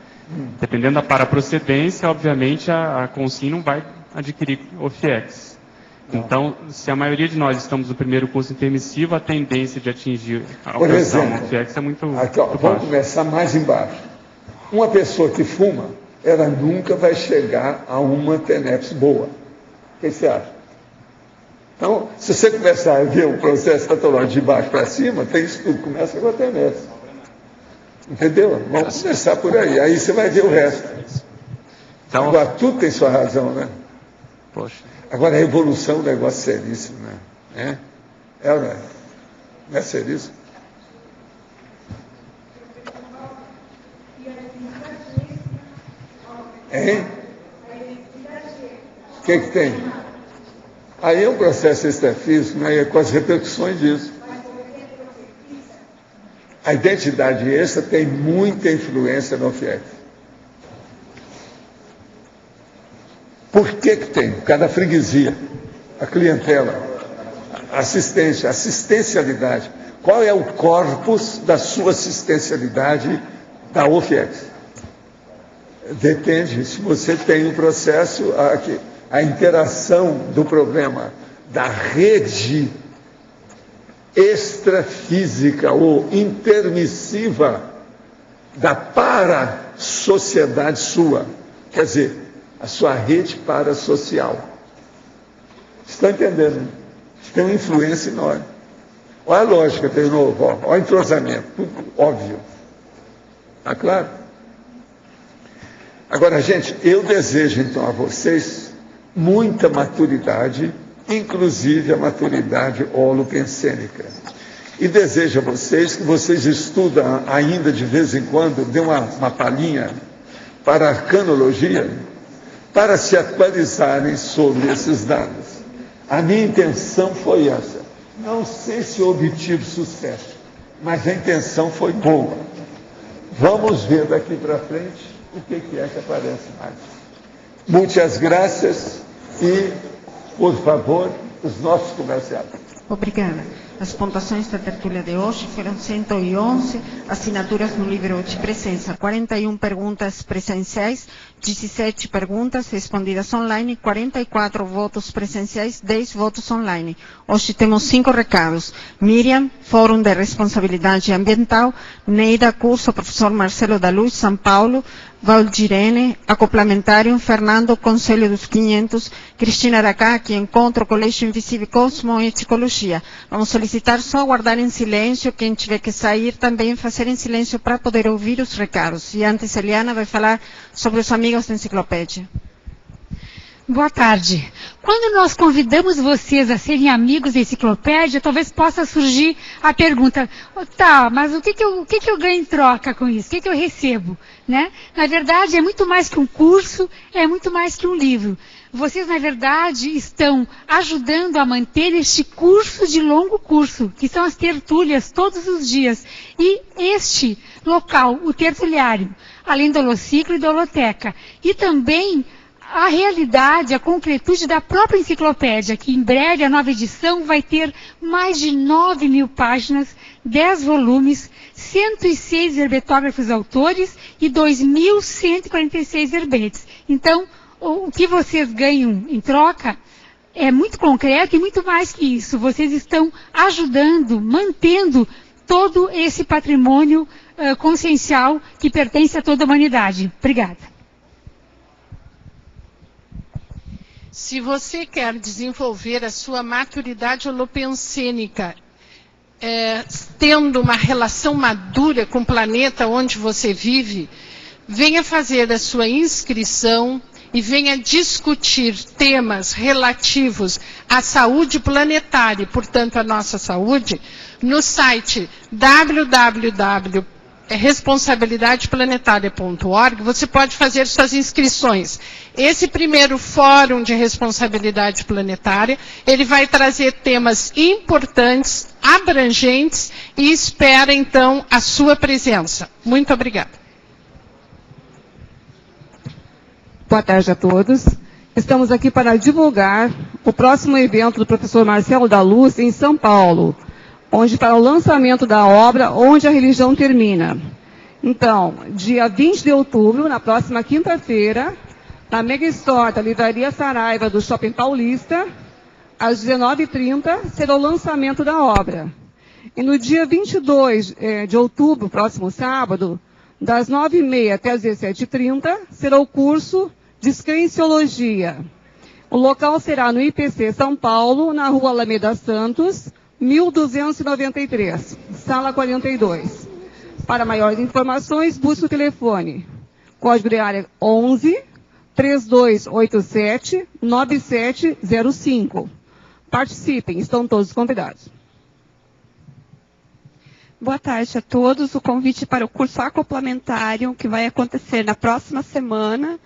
Dependendo da paraprocedência, obviamente, a Consim não vai adquirir OFIEX. Então, se a maioria de nós estamos no primeiro curso intermissivo, a tendência de atingir a alcançar uma OFIEX é muito, aqui, ó, muito vamos baixa. começar mais embaixo. Uma pessoa que fuma, ela nunca vai chegar a uma TENEPS boa. O que você acha? Então, se você começar a ver o processo patológico de baixo para cima, tem isso tudo, começa com a TENEPS. Entendeu? Vamos começar por aí, aí você vai ver o resto. Então, agora, tudo tem sua razão, né? Poxa. Agora, a evolução é um negócio seríssimo, né? Não é seríssimo? Hein? que tem? Aí é um processo extrafísico, né, com as repercussões disso. A identidade extra tem muita influência no OFIEX. Por que tem? Por causa da freguesia, a clientela, a assistência, a assistencialidade. Qual é o corpus da sua assistencialidade da OFIEX? Depende, se você tem um processo, a interação do problema da rede extrafísica ou intermissiva da para-sociedade sua, quer dizer, a sua rede parasocial. Estão entendendo? Tem uma influência enorme. Olha a lógica, de novo, olha o entrosamento, tudo óbvio. Está claro? Agora, gente, eu desejo então a vocês muita maturidade, inclusive a maturidade holopensênica. E desejo a vocês que vocês estudem ainda de vez em quando, dê uma palhinha para a arcanologia, para se atualizarem sobre esses dados. A minha intenção foi essa. Não sei se obtive sucesso, mas a intenção foi boa. Vamos ver daqui para frente o que é que aparece mais. Muitas graças e, por favor, os nossos comerciais. Obrigada. As pontuações da tertúlia de hoje foram 111 assinaturas no livro de presença, 41 perguntas presenciais, 17 perguntas respondidas online, 44 votos presenciais, 10 votos online. Hoje temos 5 recados. Miriam, Fórum de Responsabilidade Ambiental, Neida, curso Professor Marcelo da Luz, São Paulo, Valdirene, Acoplamentário, Fernando, Conselho dos 500, Cristina Aracaki, Encontro, Colégio Invisível, Cosmo e Ecologia. Vamos solicitar só aguardar em silêncio, quem tiver que sair também fazer em silêncio para poder ouvir os recados. E antes Eliana vai falar sobre os amigos da enciclopédia. Boa tarde. Quando nós convidamos vocês a serem amigos da enciclopédia, talvez possa surgir a pergunta, tá, mas o que eu ganho em troca com isso? O que eu recebo? Né? Na verdade, é muito mais que um curso, é muito mais que um livro. Vocês, na verdade, estão ajudando a manter este curso de longo curso, que são as tertúlias todos os dias. E este local, o tertuliário, além do Holociclo e da Holoteca, e também a realidade, a concretude da própria enciclopédia, que em breve a nova edição vai ter mais de 9.000 páginas, 10 volumes, 106 herbetógrafos autores e 2.146 verbetes. Então, o que vocês ganham em troca é muito concreto e muito mais que isso. Vocês estão ajudando, mantendo todo esse patrimônio consciencial que pertence a toda a humanidade. Obrigada. Se você quer desenvolver a sua maturidade holopensênica, tendo uma relação madura com o planeta onde você vive, venha fazer a sua inscrição e venha discutir temas relativos à saúde planetária, portanto, à nossa saúde, no site www.responsabilidadeplanetaria.org, você pode fazer suas inscrições. Esse primeiro fórum de responsabilidade planetária, ele vai trazer temas importantes, abrangentes e espera, então, a sua presença. Muito obrigada. Boa tarde a todos. Estamos aqui para divulgar o próximo evento do professor Marcelo da Luz em São Paulo, onde para o lançamento da obra Onde a Religião Termina. Então, dia 20 de outubro, na próxima quinta-feira, na Mega Store da Livraria Saraiva do Shopping Paulista, às 19h30, será o lançamento da obra. E no dia 22 de outubro, próximo sábado, das 9h30 até as 17h30, será o curso Descrenciologia. O local será no IPC São Paulo, na Rua Alameda Santos, 1293, sala 42. Para maiores informações, busque o telefone. Código de área 11 3287 9705. Participem, estão todos convidados. Boa tarde a todos. O convite para o curso acoplamentário, que vai acontecer na próxima semana,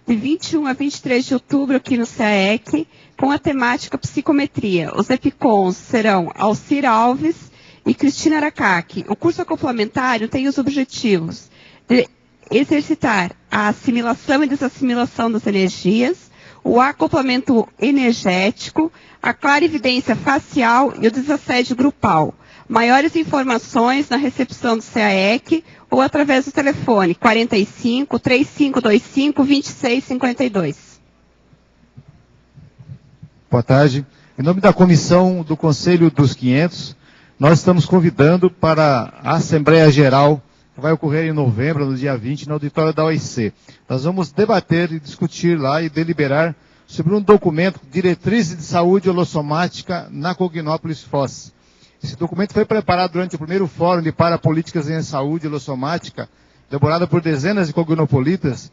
de 21 a 23 de outubro aqui no CAEC, com a temática psicometria. Os EPICONs serão Alcir Alves e Cristina Aracaki. O curso complementar tem os objetivos de exercitar a assimilação e desassimilação das energias, o acoplamento energético, a clarividência facial e o desassédio grupal. Maiores informações na recepção do CAEC ou através do telefone 45 3525 2652. Boa tarde. Em nome da comissão do Conselho dos 500, nós estamos convidando para a Assembleia Geral, que vai ocorrer em novembro, no dia 20, no auditório da OIC. Nós vamos debater e discutir lá e deliberar sobre um documento, Diretrizes de Saúde Holossomática na Cognópolis Foz. Esse documento foi preparado durante o primeiro Fórum de Parapolíticas em Saúde Holossomática, elaborado por dezenas de cognopolitas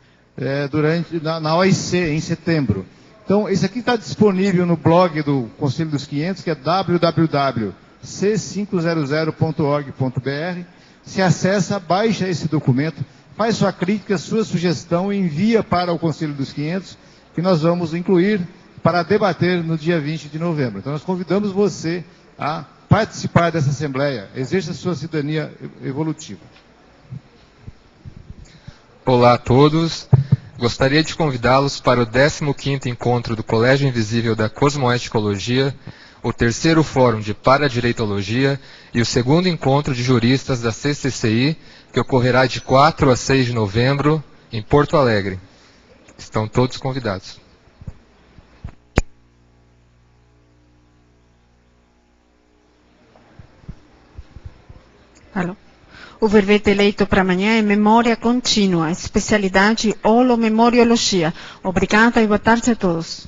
na OIC, em setembro. Então, esse aqui está disponível no blog do Conselho dos 500, que é www.c500.org.br. Se acessa, baixa esse documento, faz sua crítica, sua sugestão e envia para o Conselho dos 500, que nós vamos incluir para debater no dia 20 de novembro. Então, nós convidamos você a participar dessa Assembleia, exerça sua cidadania evolutiva. Olá a todos. Gostaria de convidá-los para o 15º Encontro do Colégio Invisível da Cosmoeticologia, o 3º Fórum de Paradireitologia e o 2º Encontro de Juristas da CCCI, que ocorrerá de 4 a 6 de novembro, em Porto Alegre. Estão todos convidados. Alô? O verbete eleito para amanhã é Memória Contínua, especialidade Holomemoriologia. Obrigada e boa tarde a todos.